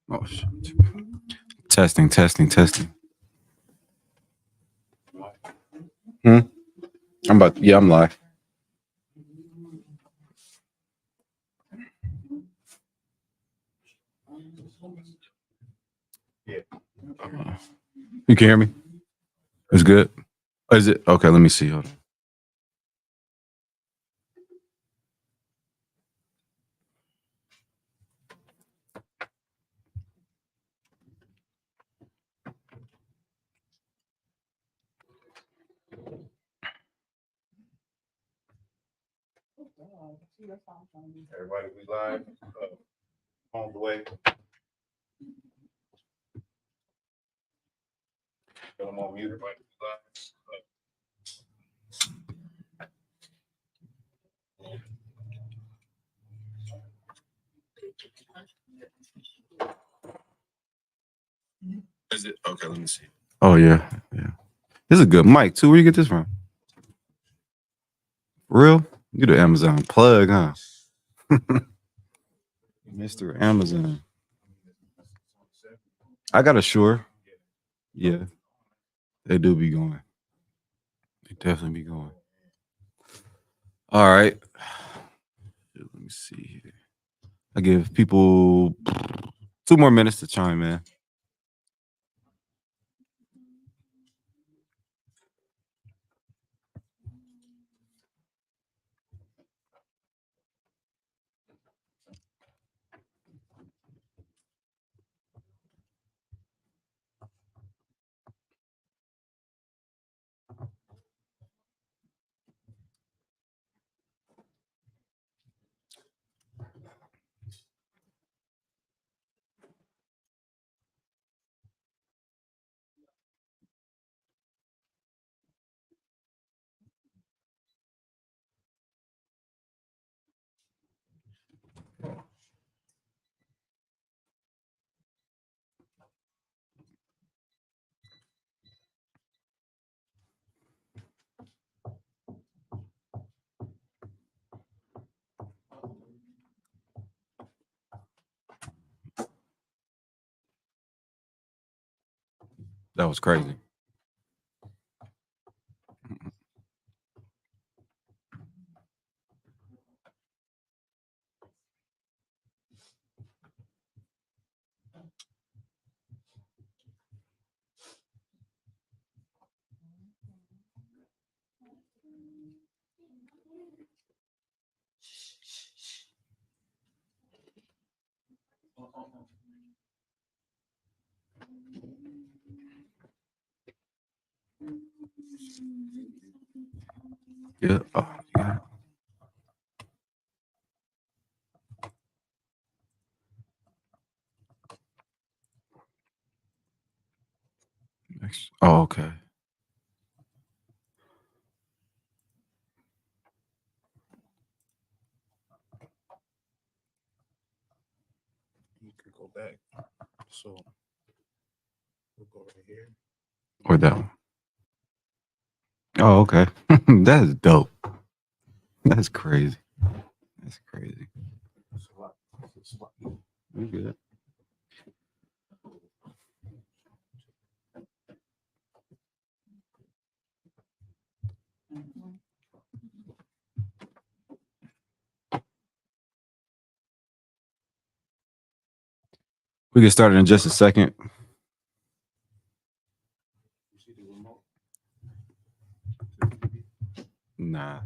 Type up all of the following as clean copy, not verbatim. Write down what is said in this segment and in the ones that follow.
Oh shit. Testing. I'm live. You can hear me? It's good. Is it okay? Let me see. Hold on. Everybody, we live. On the way. I'm on mute. Everybody, we live. Is it okay? Let me see. Oh yeah. This is a good mic too. Where you get this from? Real? You the Amazon plug, huh? Mr. Amazon. I got a Shure. Yeah, they do be going. They definitely be going. All right. Let me see here. I give people 2 more minutes to chime in. That was crazy. Yeah. Oh, yeah. Oh, okay. You can go back. So we'll go right here. Or that one. Oh, okay. That's dope. That's crazy. That's crazy. We good. We get started in just a second. Nah.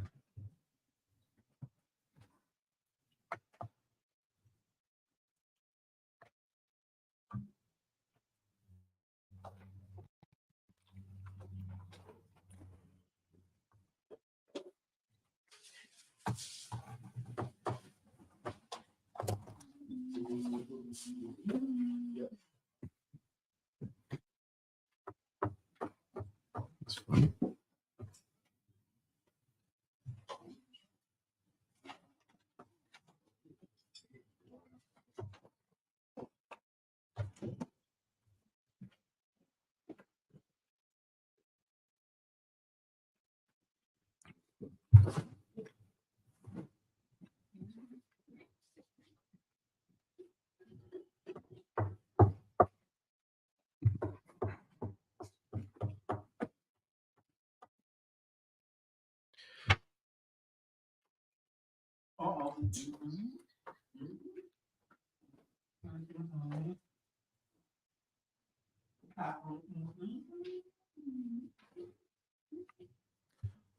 That's funny.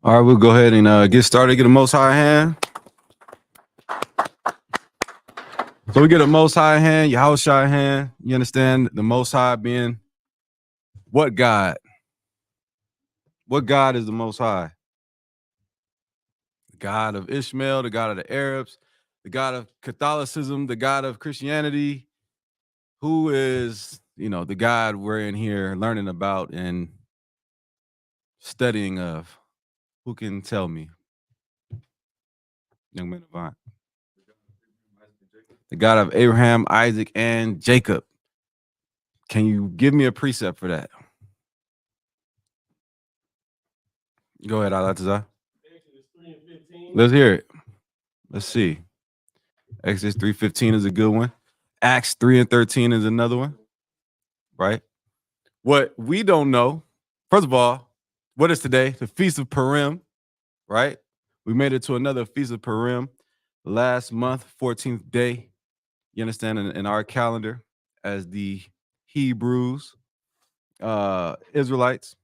All right, we'll go ahead and get started. Get a Most High hand. So we get a Most High hand, Yahushua hand. You understand the Most High being what God? What God is the Most High? The God of Ishmael, the God of the Arabs, the God of Catholicism, the God of Christianity. Who is, the God we're in here learning about and studying of? Who can tell me? Young man Avant. The God of Abraham, Isaac, and Jacob. Can you give me a precept for that? Go ahead, Alatazar. Let's hear it. Let's see. Exodus 3:15 is a good one. Acts 3:13 is another one. Right? What we don't know, first of all, what is today? The Feast of Purim, right? We made it to another Feast of Purim last month, 14th day. You understand, in our calendar as the Hebrews, Israelites.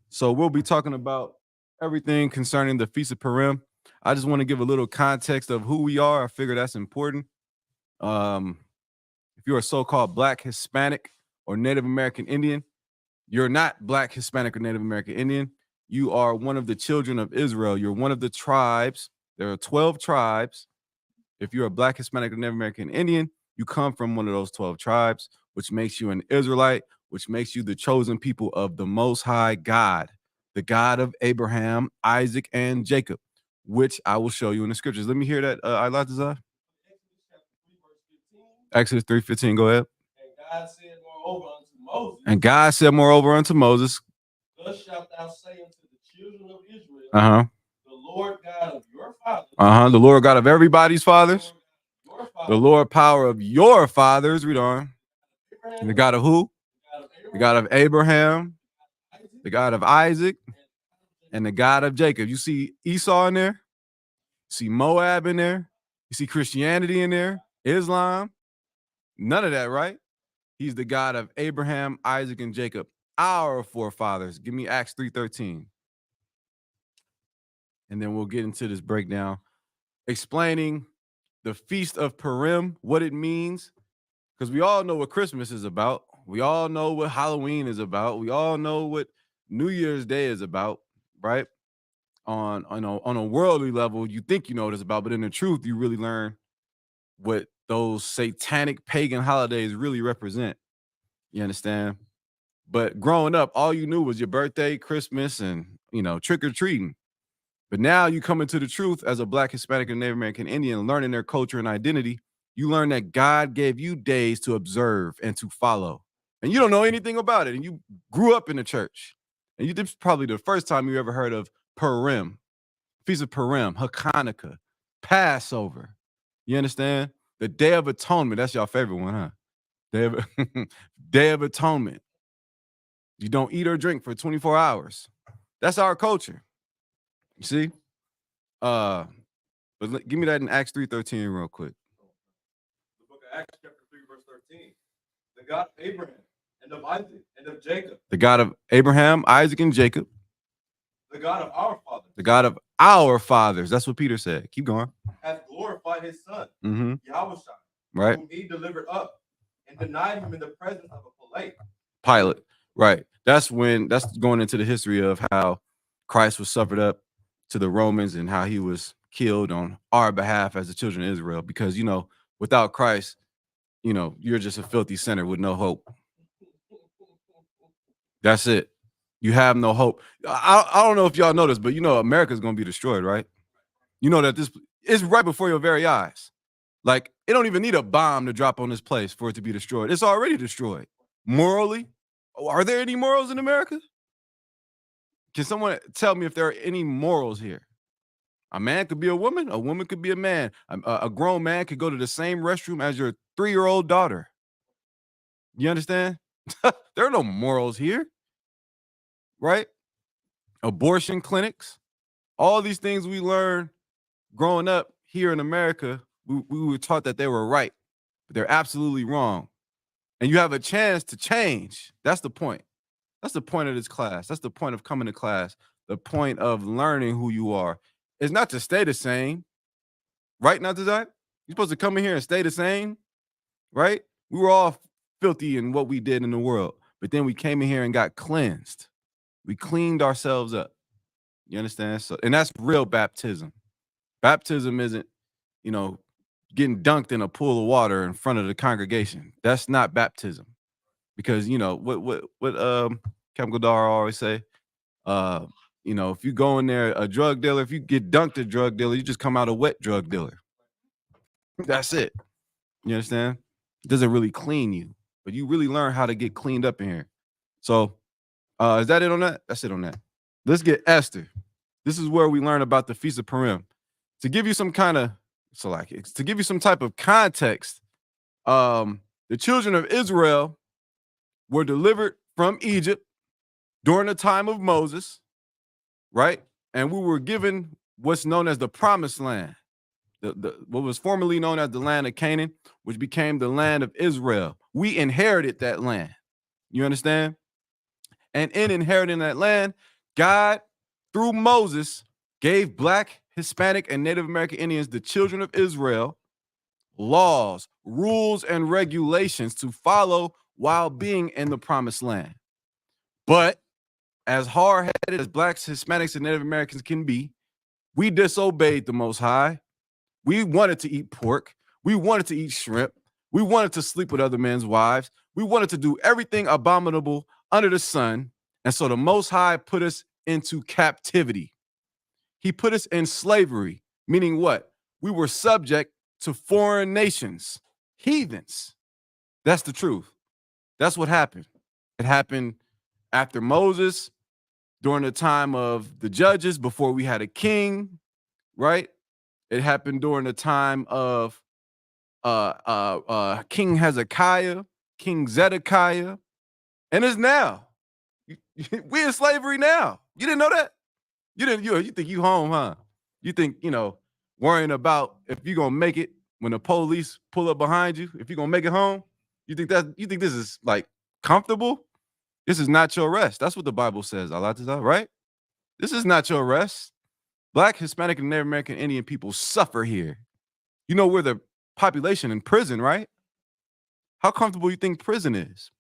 So we'll be talking about everything concerning the Feast of Purim. I just want to give a little context of who we are. I figure that's important. If you're a so-called Black, Hispanic, or Native American Indian, you're not Black, Hispanic, or Native American Indian. You are one of the children of Israel. You're one of the tribes. There are 12 tribes. If you're a Black, Hispanic, or Native American Indian, you come from one of those 12 tribes, which makes you an Israelite, which makes you the chosen people of the Most High God, the God of Abraham, Isaac, and Jacob, which I will show you in the scriptures. Let me hear that, Alatazar. Exodus 3:15, go ahead. And God said moreover unto Moses, thus shalt thou say unto the children of Israel, the Lord God of your fathers, the Lord God of everybody's fathers, the Lord power of your fathers, read on. And the God of who? The God of Abraham, the God of Isaac, and the God of Jacob. You see Esau in there? You see Moab in there? You see Christianity in there? Islam? None of that, right? He's the God of Abraham, Isaac, and Jacob, our forefathers. Give me Acts 3:13. And then we'll get into this breakdown, explaining the Feast of Purim, what it means, because we all know what Christmas is about. We all know what Halloween is about. We all know what New Year's Day is about, right? On a worldly level, you think you know what it's about, but in the truth, you really learn what those satanic pagan holidays really represent. You understand? But growing up, all you knew was your birthday, Christmas, and trick or treating. But now you come into the truth as a Black, Hispanic, and Native American Indian, learning their culture and identity. You learn that God gave you days to observe and to follow. And you don't know anything about it. And you grew up in the church. And this is probably the first time you ever heard of Purim, Feast of Purim, Hanukkah, Passover. You understand? The Day of Atonement. That's your favorite one, huh? Day of Atonement. You don't eat or drink for 24 hours. That's our culture. You see? But give me that in Acts 3:13 real quick. The book of Acts chapter 3 verse 13. The God of Abraham and of Isaac and of Jacob. The God of Abraham, Isaac, and Jacob. The God of our fathers. The God of our fathers. That's what Peter said. Keep going. Hath glorified his son, Yahushua, right? Whom he delivered up and denied him in the presence of a Pilate. Right. That's going into the history of how Christ was suffered up to the Romans and how he was killed on our behalf as the children of Israel. Because, without Christ, you know, you're just a filthy sinner with no hope. That's it. You have no hope. I don't know if y'all know this, but you know America's gonna be destroyed, right? You know that this is right before your very eyes. Like, it don't even need a bomb to drop on this place for it to be destroyed. It's already destroyed. Morally, are there any morals in America? Can someone tell me if there are any morals here? A man could be a woman could be a man. A grown man could go to the same restroom as your 3-year-old daughter. You understand? There are no morals here, right? Abortion clinics, all these things we learn growing up here in America, we were taught that they were right, but they're absolutely wrong. And you have a chance to change. That's the point. That's the point of this class. That's the point of coming to class. The point of learning who you are is not to stay the same, right? Not You're supposed to come in here and stay the same, right? We were all filthy in what we did in the world, but then we came in here and got cleansed. We cleaned ourselves up. You understand? So, and that's real baptism. Baptism isn't, you know, getting dunked in a pool of water in front of the congregation. That's not baptism. Because, you know, what Captain Godar always say, you know, if you go in there a drug dealer, if you get dunked a drug dealer, you just come out a wet drug dealer. That's it. You understand? It doesn't really clean you, but you really learn how to get cleaned up in here. So is that it on that? That's it on that. Let's get Esther. This is where we learn about the Feast of Purim. To give you some kind of to give you some type of context, the children of Israel were delivered from Egypt during the time of Moses, right? And we were given what's known as the Promised Land, what was formerly known as the land of Canaan, which became the land of Israel. We inherited that land. You understand? And in inheriting that land, God, through Moses, gave Black, Hispanic, and Native American Indians, the children of Israel, laws, rules, and regulations to follow while being in the Promised Land. But as hard-headed as Blacks, Hispanics, and Native Americans can be, we disobeyed the Most High. We wanted to eat pork. We wanted to eat shrimp. We wanted to sleep with other men's wives. We wanted to do everything abominable under the sun. And so the Most High put us into captivity. He put us in slavery, meaning what? We were subject to foreign nations, heathens. That's the truth. That's what happened. It happened after Moses, during the time of the judges, before we had a king, right? It happened during the time of King Hezekiah, King Zedekiah, and it's now. We in slavery now. You didn't know that? You think you home, huh? You think, you know, worrying about if you're gonna make it when the police pull up behind you, if you're gonna make it home, you think this is like comfortable? This is not your rest. That's what the Bible says, Allah, right? This is not your rest. Black, Hispanic, and Native American Indian people suffer here. You know, we're the population in prison, right? How comfortable you think prison is?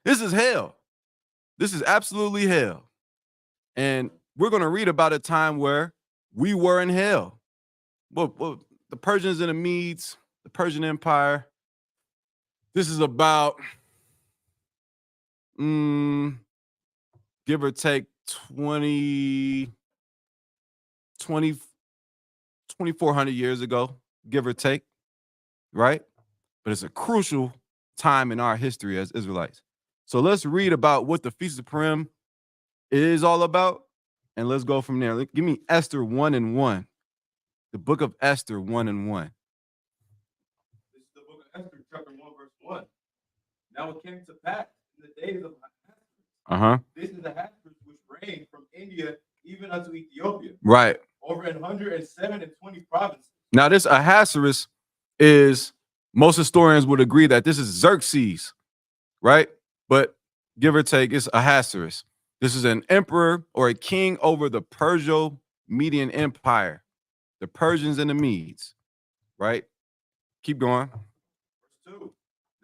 This is hell. This is absolutely hell. And we're going to read about a time where we were in hell. Well, the Persians and the Medes, the Persian Empire. This is about, give or take 2,400 years ago, give or take, right? But it's a crucial time in our history as Israelites. So let's read about what the Feast of Purim is all about, and let's go from there. Give me Esther 1:1. The book of Esther 1:1. This is the book of Esther, chapter 1, verse 1. Now it came to pass in the days of Ahasuerus. This is Ahasuerus which reigned from India even unto Ethiopia. Right. Over 120 provinces. Now this Ahasuerus is, most historians would agree that this is Xerxes, right? But give or take, it's Ahasuerus. This is an emperor or a king over the Perso-Median Empire, the Persians and the Medes, right? Keep going. Verse 2.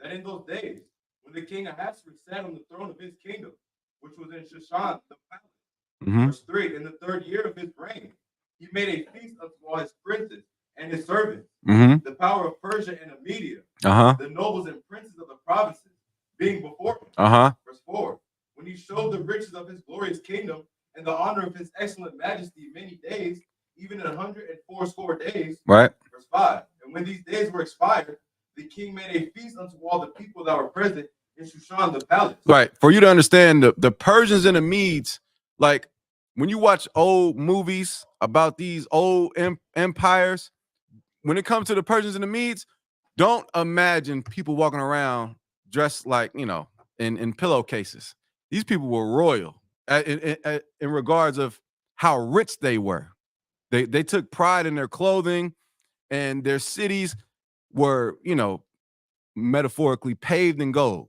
That in those days, when the king Ahasuerus sat on the throne of his kingdom, which was in Shushan, the palace. Verse 3. In the 3rd year of his reign, he made a feast unto all his princes and his servants, the power of Persia and of Media, the nobles and princes of the provinces, being before him. Verse 4. When he showed the riches of his glorious kingdom and the honor of his excellent majesty many days, even 180 days. Right. Verse 5. And when these days were expired, the king made a feast unto all the people that were present in Shushan the palace. Right. For you to understand, the Persians and the Medes, like when you watch old movies about these old empires, when it comes to the Persians and the Medes, don't imagine people walking around dressed like, you know, in pillowcases. These people were royal in regards of how rich they were. They took pride in their clothing, and their cities were, you know, metaphorically paved in gold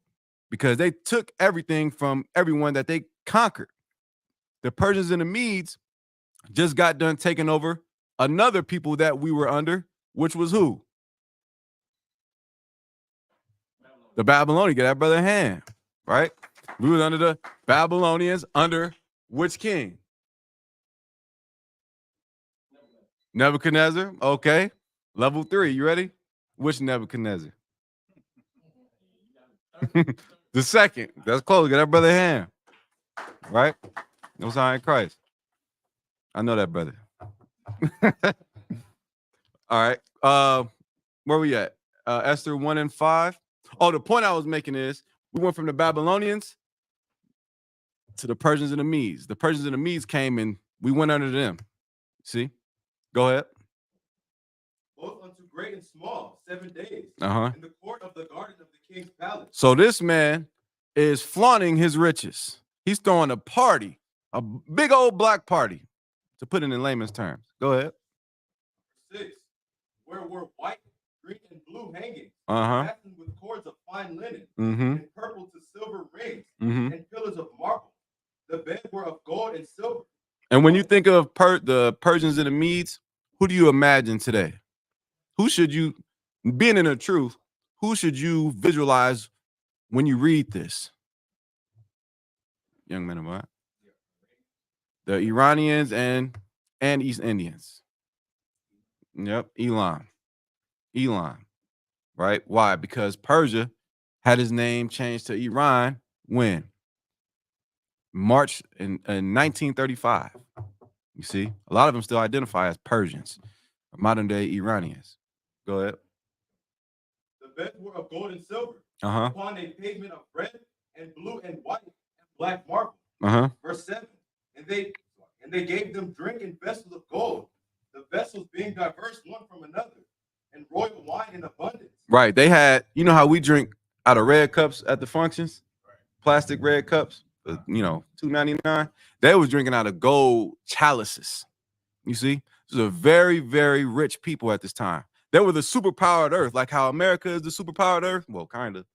because they took everything from everyone that they conquered. The Persians and the Medes just got done taking over another people that we were under, which was who? The Babylonians. Get that brother a hand, right? We was under the Babylonians under which king? Nebuchadnezzar. Okay. Level 3. You ready? Which Nebuchadnezzar? The second. That's close. Get that brother a hand. Right? No sign in Christ. I know that brother. All right. Where we at? Esther 1 and 5. Oh, the point I was making is we went from the Babylonians to the Persians and the Medes. The Persians and the Medes came and we went under them. See? Go ahead. Both unto great and small, 7 days. In the court of the garden of the king's palace. So this man is flaunting his riches. He's throwing a party, a big old black party, to put it in layman's terms. Go ahead. 6. Where were white, green, and blue hangings, fastened with cords of fine linen, and purple to silver rings, and pillars of marble. The beds were of gold and silver. And when you think of the Persians and the Medes, who do you imagine today? Who should you, being in the truth, who should you visualize when you read this? Young men of what? The Iranians and East Indians. Yep, Elam, right? Why? Because Persia had his name changed to Iran when? March in 1935. You see, a lot of them still identify as Persians, modern day Iranians. Go ahead. The beds were of gold and silver, upon a pavement of red and blue and white and black marble. Verse 7. And they gave them drink in vessels of gold, the vessels being diverse one from another, and royal wine in abundance. Right. They had, you know how we drink out of red cups at the functions, plastic red cups, you know, $2.99. They was drinking out of gold chalices. You see, this is a very, very rich people at this time. They were the superpower of Earth, like how America is the superpower of Earth. Well, kind of.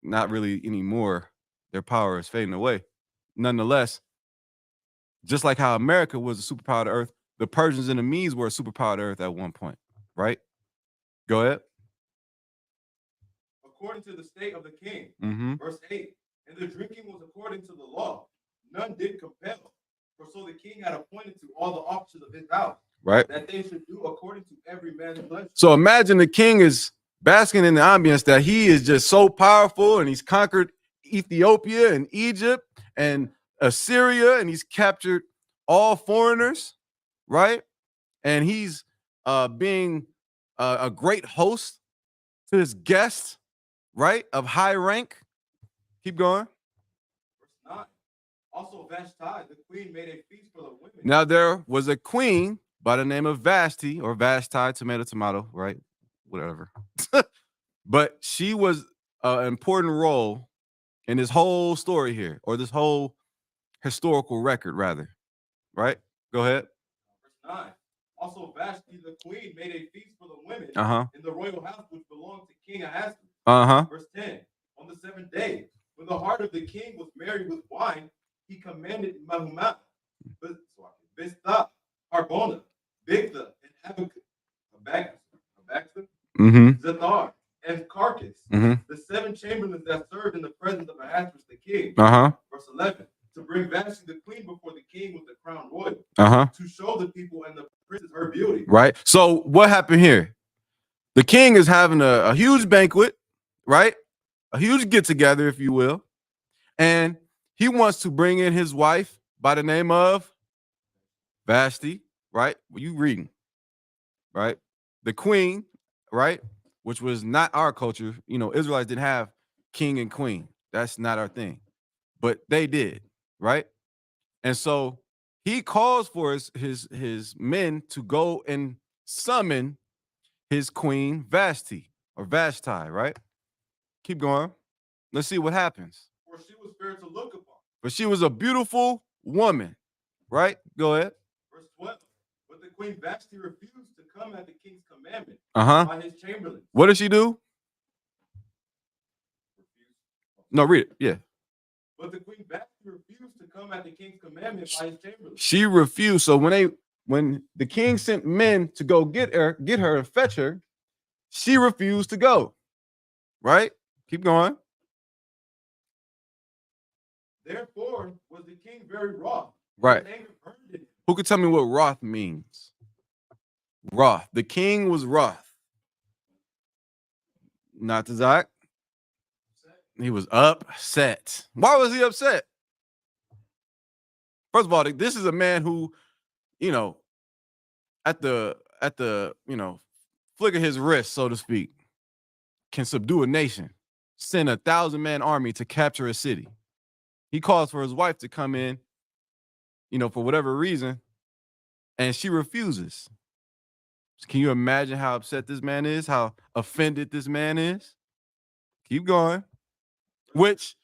Not really anymore. Their power is fading away. Nonetheless, just like how America was a superpower of Earth, the Persians and the Medes were a superpower of Earth at one point, right? Go ahead. According to the state of the king, verse 8, and the drinking was according to the law. None did compel. For so the king had appointed to all the officers of his house, right, that they should do according to every man's pleasure. So imagine the king is basking in the ambience that he is just so powerful, and he's conquered Ethiopia and Egypt and Assyria, and he's captured all foreigners, right? And he's being a great host to his guests, right, of high rank. Keep going. Verse 9. Also Vashti, the queen, made a feast for the women. Now there was a queen by the name of Vashti, or Vashti, tomato, right? Whatever. But she was an important role in this whole story here, or this whole historical record, rather. Right? Go ahead. Verse 9. Also Vashti, the queen, made a feast for the women in the royal house which belonged to King I.S.U.P.K. Verse 10. On the 7th day, when the heart of the king was merry with wine, he commanded Mahumat, Biztha, Harbona, Bigtha, and Abaxta, Zathar, and Carcass, the 7 chamberlains that served in the presence of Ahasuerus the king. Verse 11. To bring Vashti the queen before the king with the crown royal, to show the people and the princess her beauty. Right. So what happened here? The king is having a huge banquet, right? A huge get together, if you will. And he wants to bring in his wife by the name of Vashti, right? Well, you reading, right? The queen, right? Which was not our culture. You know, Israelites didn't have king and queen. That's not our thing. But they did, right? And so he calls for his men to go and summon his queen Vashti or Vashti, right? Keep going. Let's see what happens. For she was fair to look upon. But she was a beautiful woman, right? Go ahead. Verse 12. But the queen Vashti refused to come at the king's commandment by his chamberlain. What did she do? No, read it. Yeah. But the queen Vashti refused to come at the king's commandment by his chamberlain. She refused. So when the king sent men to go get her and fetch her, she refused to go. Right? Keep going. Therefore was the king very wroth. Right. His anger burned in him. Who could tell me what wroth means? Wroth. The king was wroth. Not to Zach. He was upset. Why was he upset? First of all, this is a man who, you know, at the flick of his wrist, so to speak, can subdue a nation, send 1,000-man army to capture a city. He calls for his wife to come in, you know, for whatever reason, and she refuses. Can you imagine how upset this man is? How offended this man is? Keep going. Which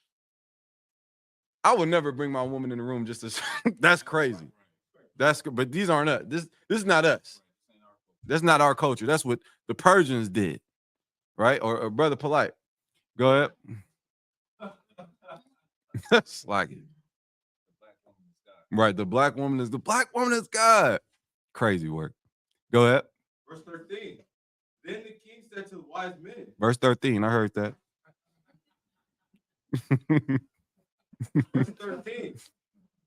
I would never bring my woman in the room just to. That's crazy. But these aren't us. This is not us. That's not our culture. That's what the Persians did, right? Or Brother Polite. Go ahead. That's like it. Right. The black woman is God. Crazy work. Go ahead. Verse 13. Then the king said to the wise men. Verse 13. I heard that. Verse 13.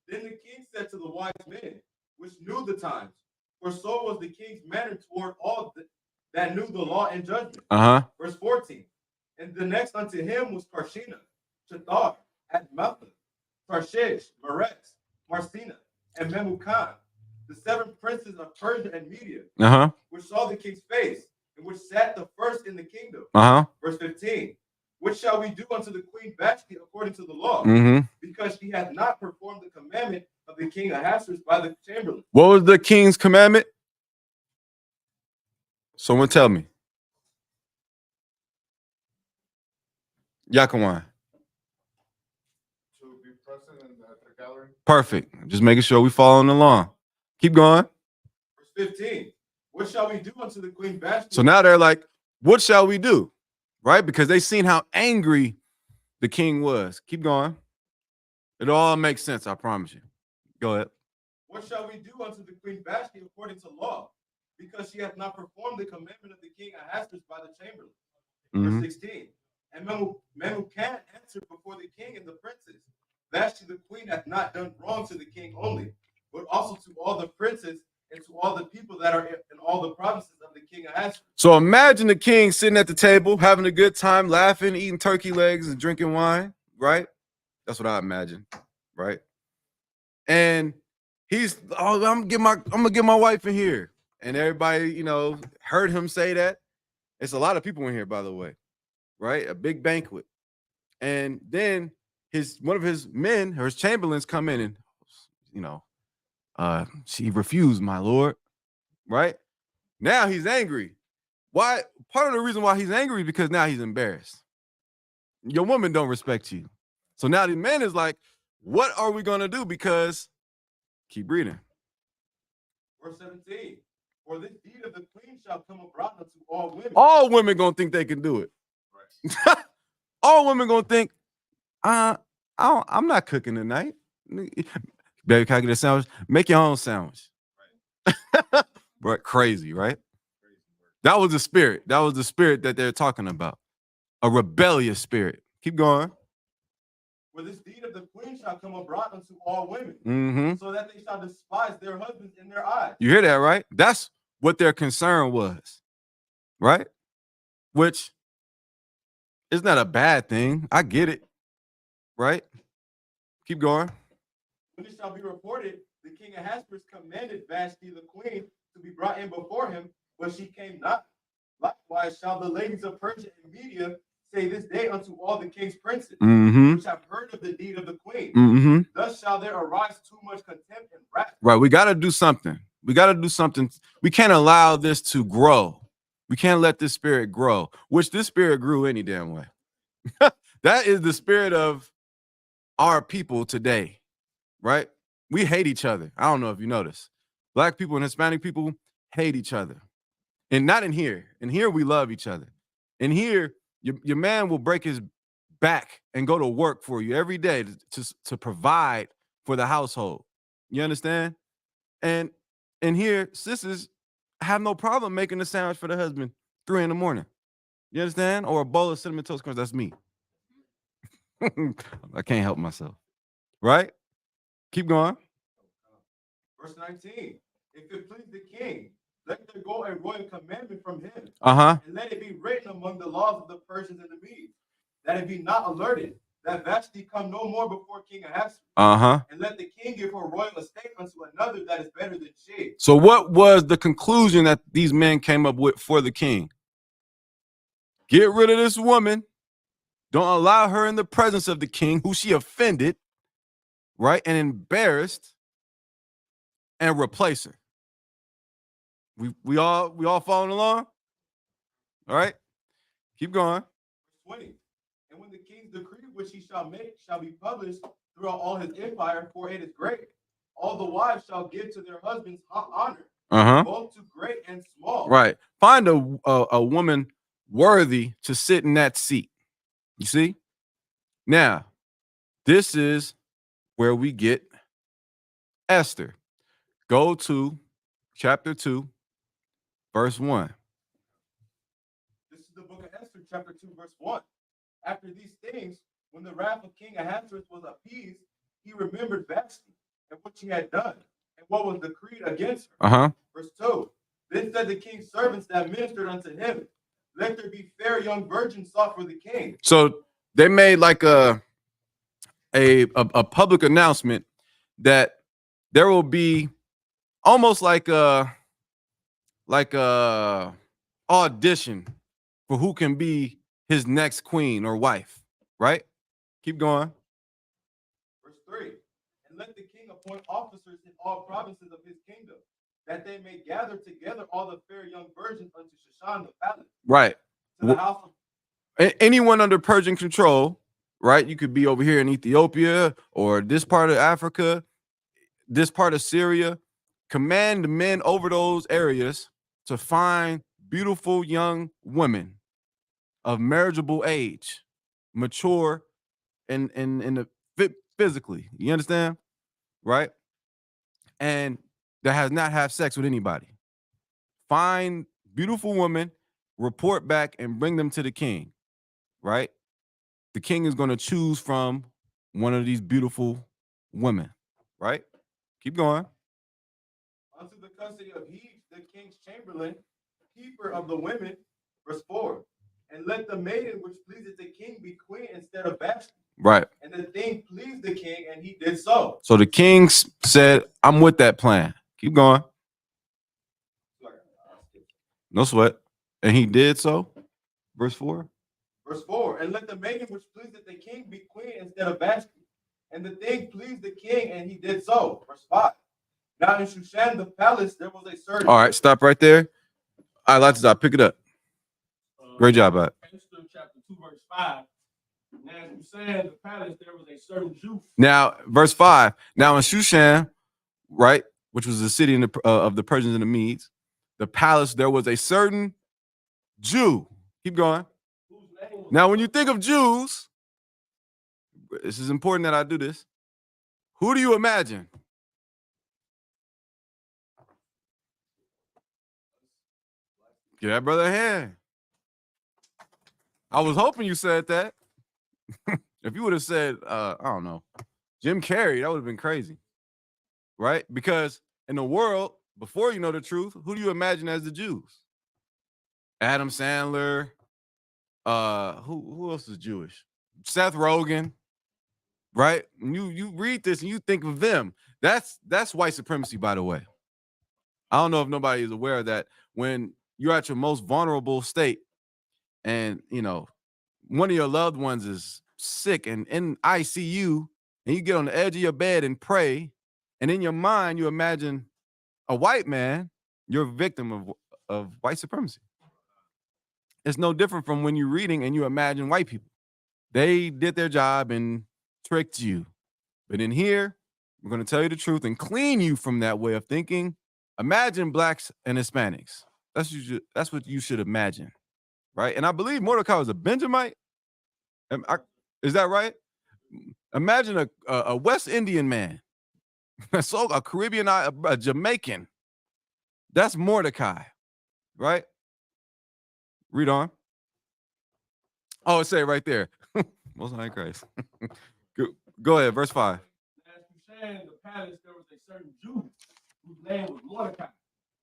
Then the king said to the wise men, which knew the times, for so was the king's manner toward all that knew the law and judgment. Verse 14. And the next unto him was Karshina, Shethar, Admatha, Tarshish, Meres, Marcina, and Memucan, the 7 princes of Persia and Media, which saw the king's face, and which sat the first in the kingdom. Verse 15. What shall we do unto the queen Vashti according to the law? Because she hath not performed the commandment of the king Ahasuerus by the chamberlain. What was the king's commandment? Someone tell me. Yakawan. To be present at the gallery. Perfect. Just making sure we following along. Keep going. Verse 15. What shall we do unto the queen Vashti? So now they're like, what shall we do? Right? Because they seen how angry the king was. Keep going. It all makes sense, I promise you. Go ahead. What shall we do unto the queen Vashti according to law? Because she hath not performed the commandment of the king Ahasuerus by the chamberlain. Verse 16. And Memucan answered before the king and the princes, Vashti the queen hath not done wrong to the king only, but also to all the princes and to all the people that are in all the provinces of the king Ahasuerus. So imagine the king sitting at the table, having a good time, laughing, eating turkey legs and drinking wine, right? That's what I imagine, right? And he's, I'm gonna get my wife in here. And everybody, you know, heard him say that. It's a lot of people in here, by the way, right? A big banquet. And then one of his men, or his chamberlains, come in and, you know, she refused, my lord, right? Now he's angry. Why? Part of the reason why he's angry is because now he's embarrassed. Your woman don't respect you. So now the man is like, what are we going to do? Because, keep reading. Verse 17. For this deed of the queen shall come abroad unto all women. All women going to think they can do it. Right. All women going to think, I'm not cooking tonight. Baby, can I get a sandwich? Make your own sandwich. Right. But crazy, right? That was the spirit. That was the spirit that they're talking about. A rebellious spirit. Keep going. For this deed of the queen shall come abroad unto all women, Mm-hmm. so that they shall despise their husbands in their eyes. You hear that, right? That's what their concern was, right? Which is not a bad thing. I get it, right? Keep going. When it shall be reported, the king Ahasuerus commanded Vashti the queen to be brought in before him, but she came not. Likewise shall the ladies of Persia and Media say this day unto all the king's princes, which have heard of the deed of the queen. Thus shall there arise too much contempt and wrath. Right, we got to do something. We got to do something. We can't allow this to grow. We can't let this spirit grow, which this spirit grew any damn way. That is the spirit of our people today, right? We hate each other. I don't know if you notice. Black people and Hispanic people hate each other. And not in here. In here, we love each other. In here, your man will break his back and go to work for you every day to provide for the household. You understand? And in here, sisters have no problem making a sandwich for the husband 3 a.m. You understand? Or a bowl of cinnamon toast crunch. That's me. I can't help myself. Right? Keep going. Verse 19. If it please the king, let there go a royal commandment from him. And let it be written among the laws of the Persians and the Medes, that it be not alerted, that Vashti come no more before King Ahasuerus. And let the king give her royal estate unto another that is better than she. So what was the conclusion that these men came up with for the king? Get rid of this woman. Don't allow her in the presence of the king, who she offended, right, and embarrassed, and replace her. We all following along? All right? Keep going. 20. And when the king's decree which he shall make shall be published throughout all his empire, for it is great, all the wives shall give to their husbands honor, both to great and small. Right. Find a woman worthy to sit in that seat. You see? Now, this is where we get Esther. Go to chapter 2, verse 1. This is the book of Esther, chapter 2, verse 1. After these things, when the wrath of King Ahasuerus was appeased, he remembered Vashti and what she had done, and what was decreed against her. Verse 2. Then said the king's servants that ministered unto him, let there be fair young virgins sought for the king. So they made like a public announcement that there will be almost like a audition for who can be his next queen or wife, right? Keep going. Verse 3. And let the king appoint officers in all provinces of his kingdom, that they may gather together all the fair young virgins unto Shushan the palace. Right. To the house of anyone under Persian control, right? You could be over here in Ethiopia or this part of Africa, this part of Syria. Command the men over those areas to find beautiful young women of marriageable age, mature and physically. You understand? Right? And that has not had sex with anybody. Find beautiful women, report back, and bring them to the king. Right? The king is going to choose from one of these beautiful women. Right? Keep going. Unto the custody of he, the king's chamberlain, keeper of the women. Verse 4. And let the maiden which pleases the king be queen instead of Vashti. Right. And the thing pleased the king, and he did so. So the king said, I'm with that plan. Keep going. No sweat. And he did so. Verse 4. Verse 4. And let the maiden which pleased the king be queen instead of Vashti. And the thing pleased the king, and he did so. Verse 5. Now in Shushan the palace, there was a certain. All right, stop right there. All right, let's stop. Pick it up. Great job, bud. Esther chapter 2, verse 5. Now in Shushan the palace, there was a certain Jew. Now, verse 5. Now in Shushan, right, which was the city of the Persians and the Medes, the palace, there was a certain Jew. Keep going. Now, when you think of Jews, this is important that I do this. Who do you imagine? Give that brother a hand. I was hoping you said that. If you would have said, I don't know, Jim Carrey, that would have been crazy, right? Because in the world, before you know the truth, who do you imagine as the Jews? Adam Sandler. Who else is Jewish? Seth Rogen, right? You read this and you think of them. That's white supremacy, by the way. I don't know if nobody is aware of that. When you're at your most vulnerable state, and you know one of your loved ones is sick and in ICU, and you get on the edge of your bed and pray, and in your mind you imagine a white man, you're a victim of white supremacy. It's no different from when you're reading and you imagine white people. They did their job and tricked you. But in here, we're going to tell you the truth and clean you from that way of thinking. Imagine blacks and Hispanics. That's what you should imagine, right? And I believe Mordecai was a Benjamite. Is that right? Imagine a West Indian man, a Caribbean, a Jamaican. That's Mordecai, right? Read on. Oh, it say right there. Most High Christ. Go ahead, verse 5. As you said, in the palace there was a certain Jew whose name was Mordecai,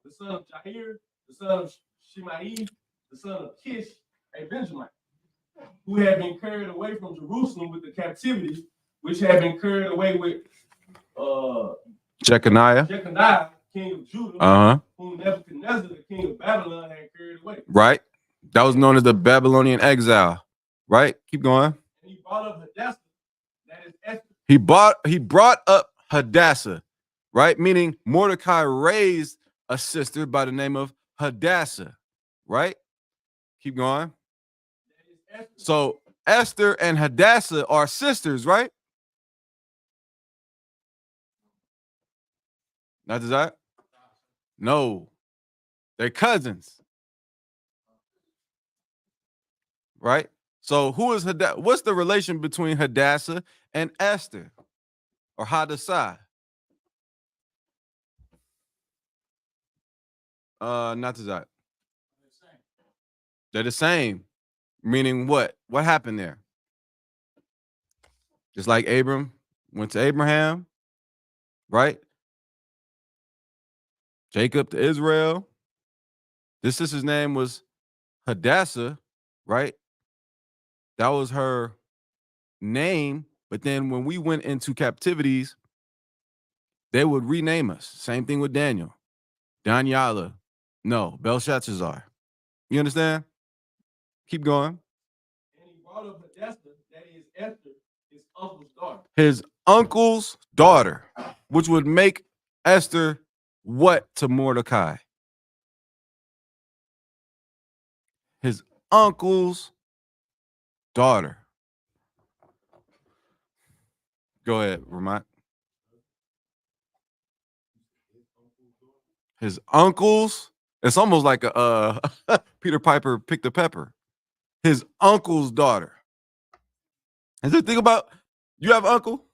the son of Jair, the son of Shimei, the son of Kish, a Benjamite, who had been carried away from Jerusalem with the captivity, which had been carried away with Jeconiah, king of Judah, whom Nebuchadnezzar, the king of Babylon, had carried away. Right. That was known as the Babylonian exile. Right. Keep going. And he brought up Hadassah, that is Esther. He brought up Hadassah, right? Meaning Mordecai raised a sister by the name of Hadassah, right? Keep going. So Esther and Hadassah are sisters, right? Not that? No, they're cousins, right? So who is Hadassah? What's the relation between Hadassah and Esther or Hadassah? Not that. They're the same. Meaning what? What happened there? Just like Abram went to Abraham, right? Jacob to Israel. This sister's name was Hadassah, right? That was her name. But then when we went into captivities, they would rename us. Same thing with Daniel. Daniela. No, Belshazzar. You understand? Keep going. And he brought up Hadassah, that is Esther, his uncle's daughter. His uncle's daughter, which would make Esther what to Mordecai? His uncle's daughter. Go ahead, Ramat. His uncle's. It's almost like a Peter Piper picked a pepper. His uncle's daughter. And so think about, you have an uncle?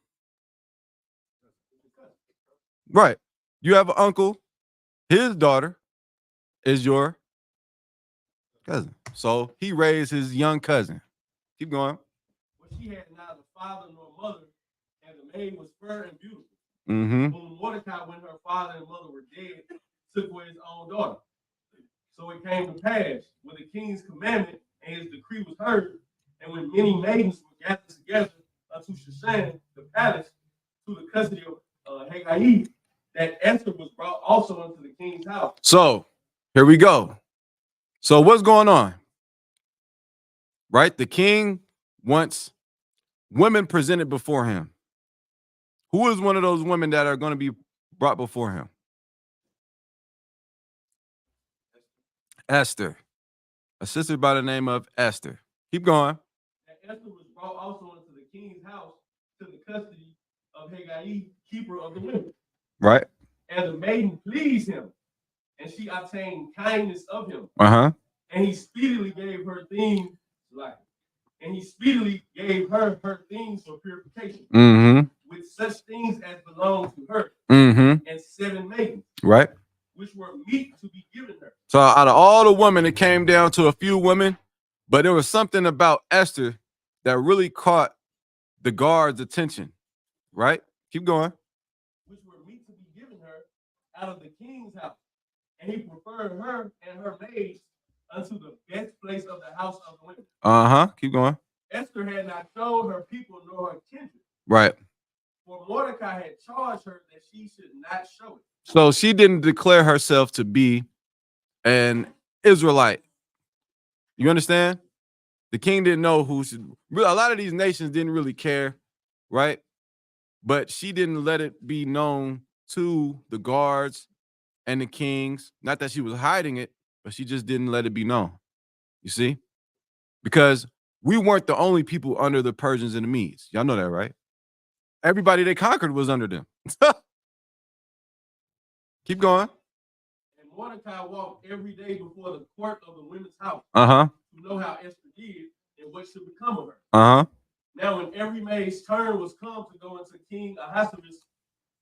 Right. You have an uncle. His daughter is your cousin. So he raised his young cousin. Keep going. But she had neither father nor mother, and the maid was fair and beautiful. Mm-hmm. Whom Mordecai, when her father and mother were dead, took away his own daughter. So it came to pass, when the king's commandment and his decree was heard, and when many maidens were gathered together unto Shushan, the palace, to the custody of Haggai, that Esther was brought also into the king's house. So here we go. So what's going on? Right? The king wants women presented before him. Who is one of those women that are going to be brought before him? Esther. A sister by the name of Esther. Keep going. And Esther was brought also into the king's house to the custody of Haggai, keeper of the women. Right. And the maiden pleased him, and she obtained kindness of him. Uh-huh. And he speedily gave her things her things for purification, with such things as belonged to her, and 7 maidens, right, which were meet to be given her. So out of all the women, it came down to a few women, but there was something about Esther that really caught the guard's attention, right? Keep going. Which were meet to be given her out of the king's house. And he preferred her and her maids unto the best place of the house of the women. Keep going. Esther had not showed her people nor her kindred. Right. For Mordecai had charged her that she should not show it. So she didn't declare herself to be an Israelite. You understand? The king didn't know who should. A lot of these nations didn't really care, right? But she didn't let it be known to the guards and the kings. Not that she was hiding it, but she just didn't let it be known. You see? Because we weren't the only people under the Persians and the Medes. Y'all know that, right? Everybody they conquered was under them. Keep going. And Mordecai walked every day before the court of the women's house to know how Esther did and what should become of her. Now, when every maid's turn was come to go into King Ahasuerus,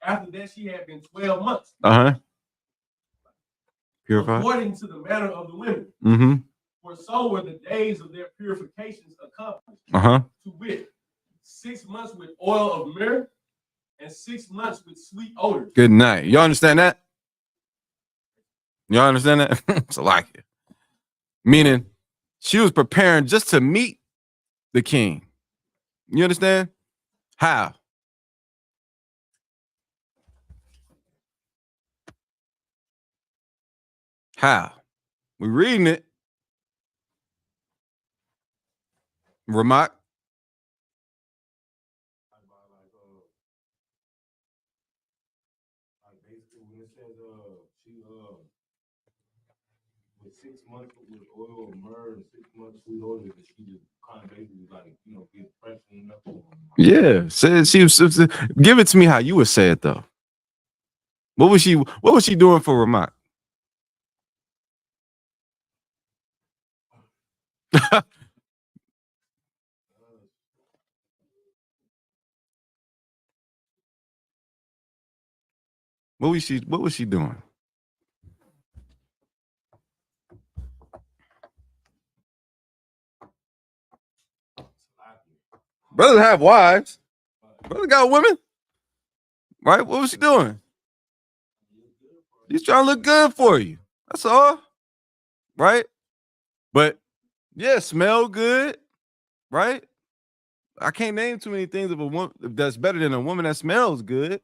after that she had been 12 months. Purified. According to the manner of the women. For so were the days of their purifications accomplished. To wit, 6 months with oil of myrrh and 6 months with sweet odors. Good night. Y'all understand that? Y'all understand that? It's like it. Meaning, she was preparing just to meet the king. You understand? How? How? We're reading it. Ramak. Basically, when it says she with 6 months with oil of myrrh and 6 months sweet odors, that she just kind of basically get freshening up. Yeah, said she was. Give it to me how you would say it though. What was she doing for Ramak? What was she doing? Brothers have wives. Brother got women. Right? What was she doing? She's trying to look good for you. That's all. Right? But yeah, smell good. Right? I can't name too many things of a woman that's better than a woman that smells good.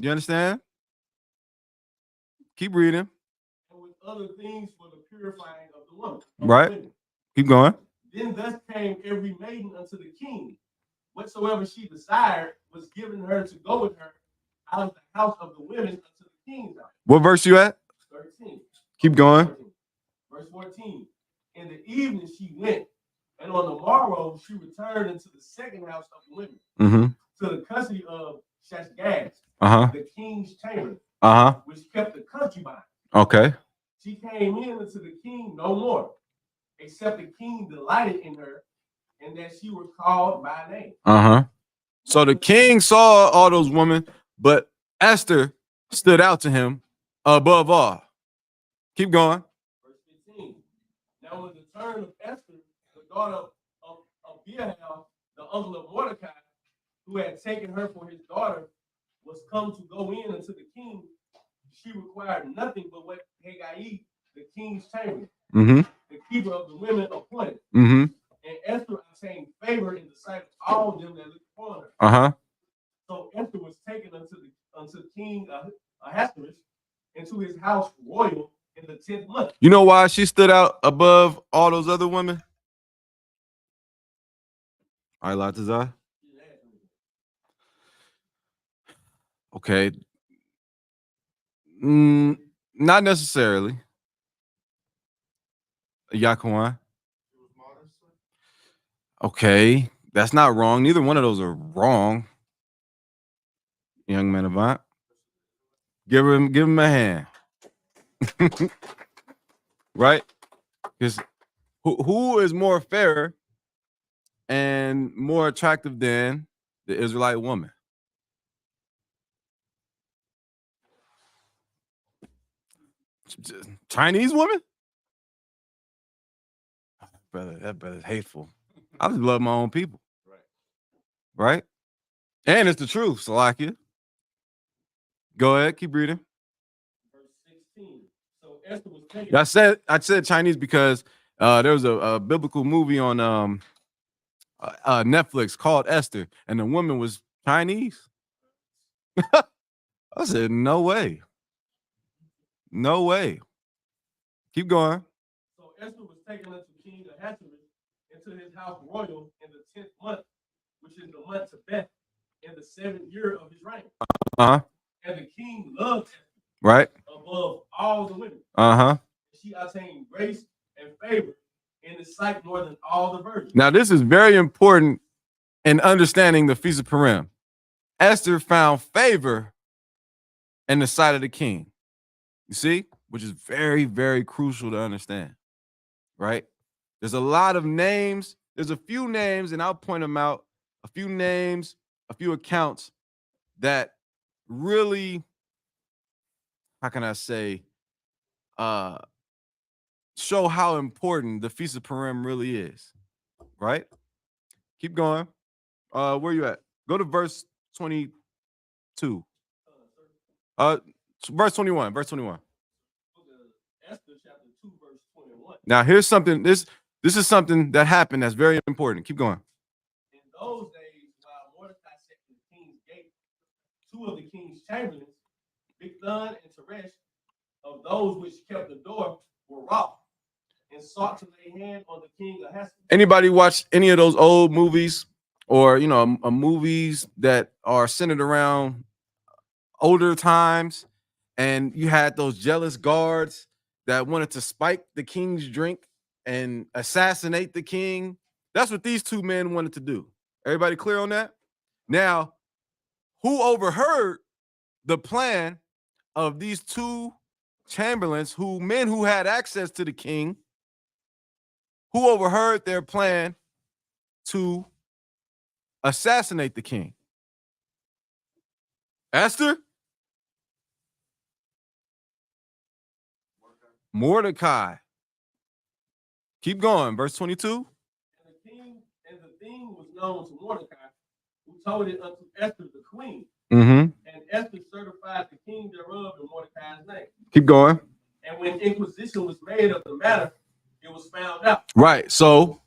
You understand? Keep reading. And with other things for the purifying of the woman. Right. Keep going. Then thus came every maiden unto the king. Whatsoever she desired was given her to go with her out of the house of the women unto the king's house. What verse you at? 13. Keep going. 14. Verse 14. In the evening she went, and on the morrow she returned into the second house of the women, to the custody of Shashgaz, the king's chamber, which kept the concubine. Okay. She came in unto the king no more, except the king delighted in her, and that she was called by name. So the king saw all those women, but Esther stood out to him above all. Keep going. Verse 15. Now when the turn of Esther, the daughter of Abihail, the uncle of Mordecai, who had taken her for his daughter, was come to go in unto the king, she required nothing but what Haggai, the king's chamberlain, the keeper of the women, appointed. And Esther obtained favor in the sight of all them that looked upon her. So Esther was taken unto King Ahasuerus into his house royal in the 10th month. You know why she stood out above all those other women? Latazar? Okay. Not necessarily. Yaquan. Okay, that's not wrong. Neither one of those are wrong. Young man Avant. Give him a hand. Right? Because who is more fair and more attractive than the Israelite woman? Chinese woman? Brother, that brother's hateful. I just love my own people. right? And it's the truth, Salakia. Go ahead, keep reading. Verse 16. So Esther was taken. I said Chinese because there was a biblical movie on Netflix called Esther, and the woman was Chinese. I said, no way. No way. Keep going. So Esther was taken unto King Ahasuerus into his house royal in the 10th month, which is the month Tebeth, in the 7th year of his reign. Uh-huh. And the king loved Esther, right, above all the women. Uh-huh. She attained grace and favor in his sight more than all the virgins. Now, this is very important in understanding the Feast of Purim. Esther found favor in the sight of the king. You see, which is very, very crucial to understand, right? There's a lot of names. There's a few names, and I'll point them out. A few names, a few accounts that really, how can I say, show how important the Feast of Purim really is, right? Keep going. Where you at? Go to verse 22. Verse 21. Verse 21. Esther chapter 2, verse 21. Now, here's something. This is something that happened that's very important. Keep going. In those days, while Mordecai sat in the king's gate, two of the king's chamberlains, Bigthan and Teresh, of those which kept the door, were wroth and sought to lay hand on the king Ahasuerus. Anybody watch any of those old movies, or movies that are centered around older times, and you had those jealous guards that wanted to spike the king's drink and assassinate the king? That's what these two men wanted to do. Everybody clear on that? Now, who overheard the plan of these two chamberlains, men who had access to the king, who overheard their plan to assassinate the king? Esther? Mordecai. Keep going. Verse 22. And the thing was known to Mordecai, who told it unto Esther the queen. Mm-hmm. And Esther certified the king thereof in Mordecai's name. Keep going. And when inquisition was made of the matter, it was found out. Right. So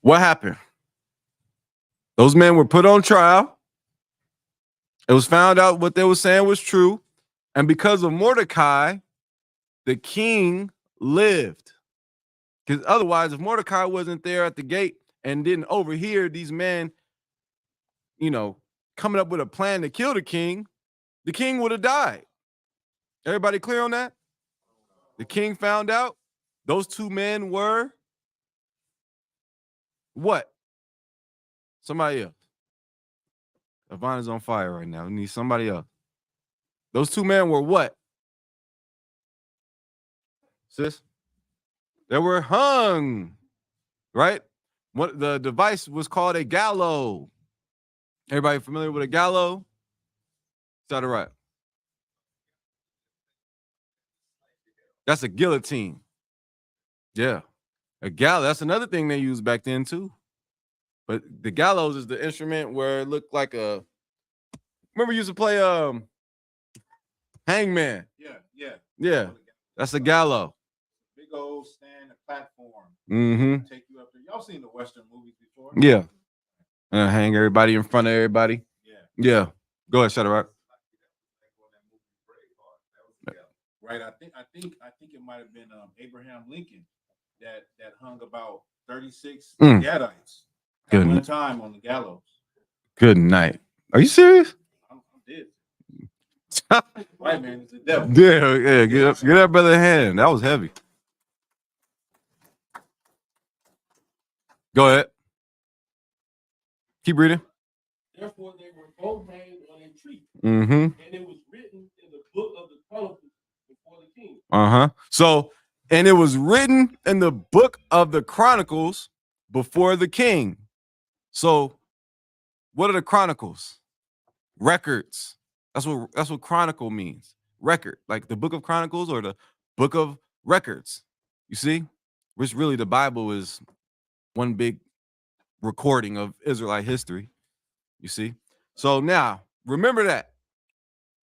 what happened? Those men were put on trial. It was found out what they were saying was true. And because of Mordecai, the king lived. Because otherwise, if Mordecai wasn't there at the gate and didn't overhear these men, coming up with a plan to kill the king would have died. Everybody clear on that? The king found out. Those two men were what? Somebody else. Yvonne is on fire right now. We need somebody else. Those two men were what? Sis? They were hung, right? What the device was called a gallows. Everybody familiar with a gallows? Is that right? That's a guillotine. Yeah. A gallows. That's another thing they used back then too. But the gallows is the instrument where it looked like a. Remember, you used to play Hangman. Yeah. That's a gallows. Big old stand, a platform. Mm-hmm. Take you up there. Y'all seen the Western movies before? Yeah. Hang everybody in front of everybody. Yeah. Go ahead, shut it up. Right. I think it might have been Abraham Lincoln that hung about 36 Gadites at one time on the gallows. Good night. Are you serious? I'm dead. White man is the devil. Yeah. Get that brother a hand. That was heavy. Go ahead. Keep reading. Therefore, they were both hanged on a tree. Mm-hmm. And it was written in the book of the Chronicles before the king. And it was written in the book of the Chronicles before the king. So, what are the Chronicles? Records. That's what chronicle means. Record, like the book of Chronicles or the book of records. You see, which really the Bible is one big recording of Israelite history. You see? So now, remember that.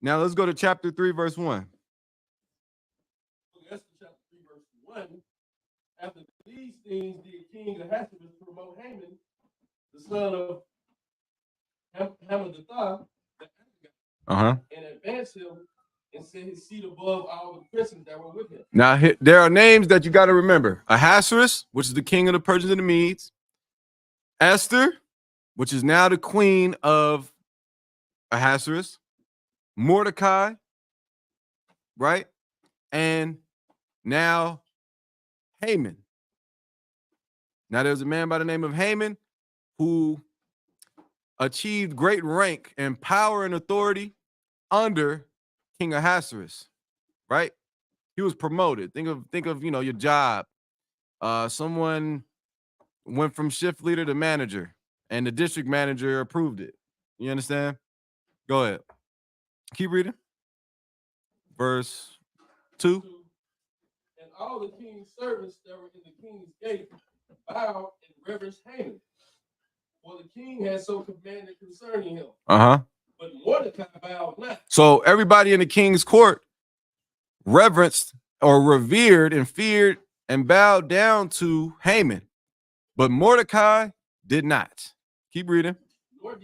Now let's go to chapter 3, verse 1. Esther chapter 3, verse 1. After these things did King Ahasuerus promote Haman, the son of Hammedatha, and advance him and set his seat above all the princes that were with him. Now, there are names that you got to remember. Ahasuerus, which is the king of the Persians and the Medes. Esther, which is now the queen of Ahasuerus. Mordecai, right? And now Haman. Now, there's a man by the name of Haman who achieved great rank and power and authority under King Ahasuerus, right? He was promoted. Think of your job. Someone went from shift leader to manager, and the district manager approved it. You understand? Go ahead. Keep reading. Verse 2. And all the king's servants that were in the king's gate bowed and reverenced Haman, for the king had so commanded concerning him. But Mordecai bowed not. So everybody in the king's court reverenced or revered and feared and bowed down to Haman, but Mordecai did not. Keep reading. Nor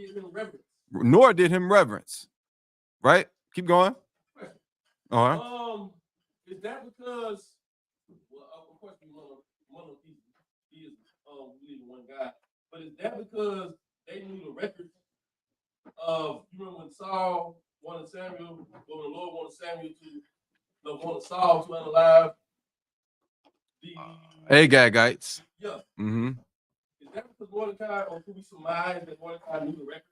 did him reverence. Right? Keep going. Is that because? Well, of course, monotheism. He is believe in one God. But is that because they knew the records of? You remember when Saul wanted Samuel, or the Lord wanted Saul to unalive the Agagites. Yeah. Mm-hmm. Is that because Mordecai, or could we surmise that Mordecai knew the records?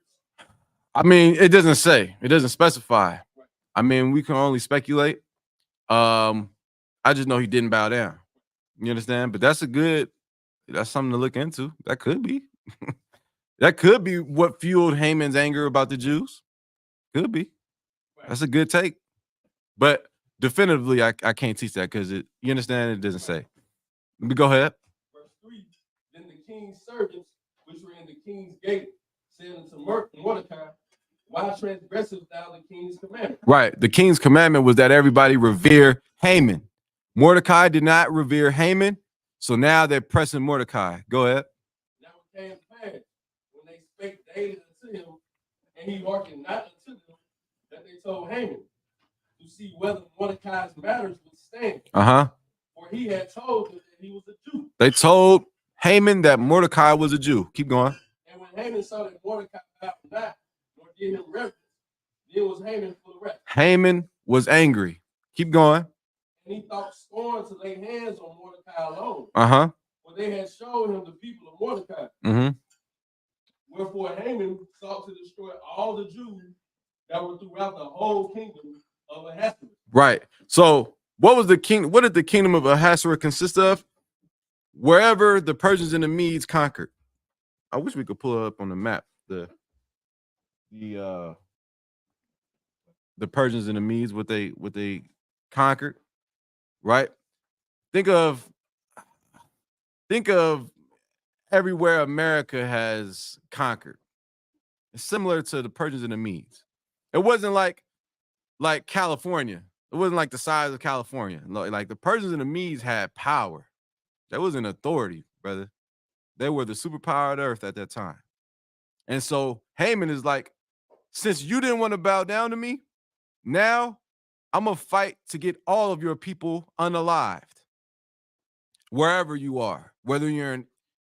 I mean, it doesn't say. It doesn't specify. Right. I mean, we can only speculate. I just know he didn't bow down. You understand? But that's something to look into. That could be. That could be what fueled Haman's anger about the Jews. Could be. Right. That's a good take. But definitively, I can't teach that because you understand, it doesn't say. Let me go ahead. Verse 3. Then the king's servants, which were in the king's gate, said unto Mordecai, why transgressest thou the king's commandment? Right. The king's commandment was that everybody revere Haman. Mordecai did not revere Haman, so now they're pressing Mordecai. Go ahead. Now it came to pass, when they spake daily unto him, and he hearkened not unto them, that they told Haman to see whether Mordecai's matters would stand. For he had told them that he was a Jew. They told Haman that Mordecai was a Jew. Keep going. And when Haman saw that Mordecai bowed not, nor did him reverence, then was Haman for the rest. Haman was angry. Keep going. And he thought scorn to lay hands on Mordecai alone. For they had shown him the people of Mordecai. Wherefore Haman sought to destroy all the Jews that were throughout the whole kingdom of Ahasuerus. Right. So what did the kingdom of Ahasuerus consist of? Wherever the Persians and the Medes conquered. I wish we could pull up on the map the Persians and the Medes, what they conquered. Right? Think of everywhere America has conquered. It's similar to the Persians and the Medes. It wasn't like California. It wasn't like the size of California. Like the Persians and the Medes had power. That was an authority, brother. They were the superpower of the earth at that time. And so Haman is like, since you didn't want to bow down to me, now I'm going to fight to get all of your people unalived. Wherever you are, whether you're in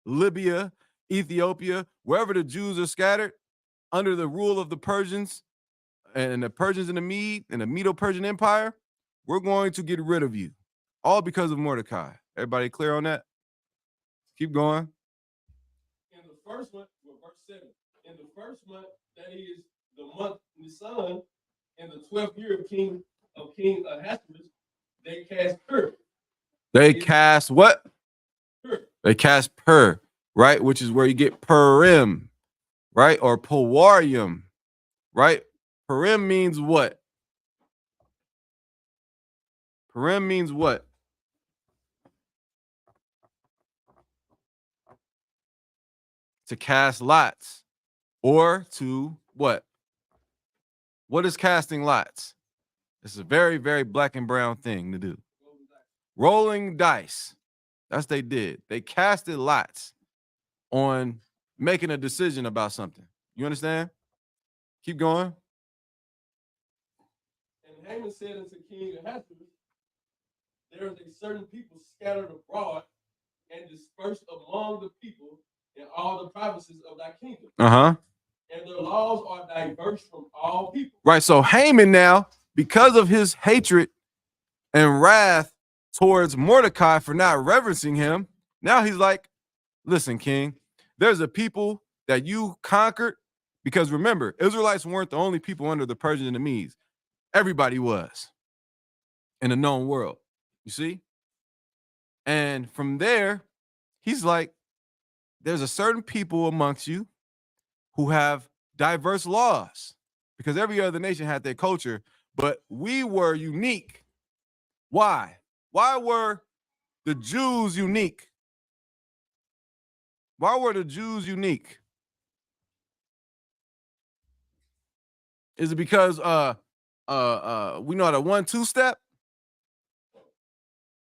Libya, Ethiopia, wherever the Jews are scattered under the rule of the Persians and the Persians and the Mede and the Medo-Persian Empire, we're going to get rid of you. All because of Mordecai. Everybody clear on that? Keep going. In the first month, verse 7, in the first month, that is the month Nisan, in the 12th year of King Ahasuerus, they cast Purim. They cast what? Purim. They cast Pur, right? Which is where you get Purim, right? Or Powarium, right? Purim means what? Purim means what? To cast lots. or to what? What is casting lots? It's a very, very black and brown thing to do. Rolling dice. That's what they did. They casted lots on making a decision about something. You understand? Keep going. And Haman said unto King Ahasuerus, there is a certain people scattered abroad and dispersed among the people in all the provinces of thy kingdom. And their laws are diverse from all people. Right. So Haman now, because of his hatred and wrath towards Mordecai for not reverencing him, now he's like, listen, king, there's a people that you conquered, because remember, Israelites weren't the only people under the Persians and the Medes. Everybody was in the known world, you see? And from there, he's like, there's a certain people amongst you who have diverse laws, because every other nation had their culture, but we were unique. Why? Why were the Jews unique? Why were the Jews unique? Is it because we know the 1-2 step?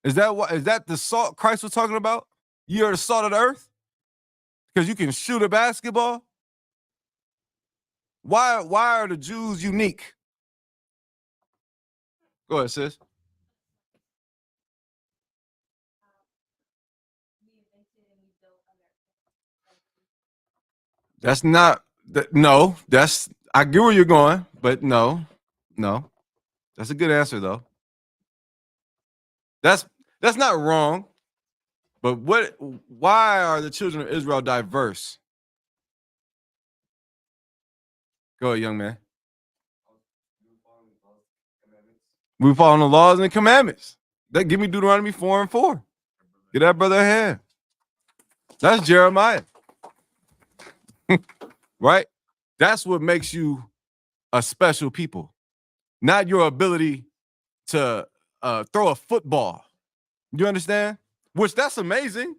Is that the salt Christ was talking about? You're the salt of the earth? Because you can shoot a basketball? Why are the Jews unique? Go ahead, sis. That's not no, that's I get where you're going, but no. That's a good answer though. That's not wrong. But why are the children of Israel diverse? Go ahead, young man. We follow the laws and commandments. That give me Deuteronomy 4:4. Get that brother a hand. That's Jeremiah. Right? That's what makes you a special people. Not your ability to throw a football. You understand? Which that's amazing.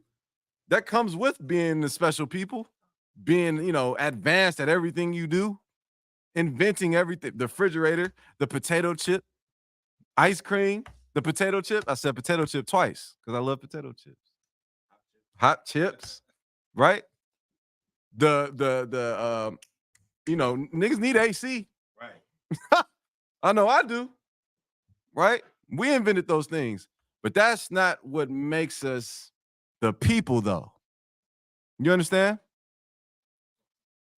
That comes with being the special people, being, advanced at everything you do, inventing everything, the refrigerator, the potato chip, ice cream, the potato chip. I said potato chip twice because I love potato chips. Hot chips, right? Niggas need AC. Right. I know I do. Right? We invented those things, but that's not what makes us the people, though. You understand?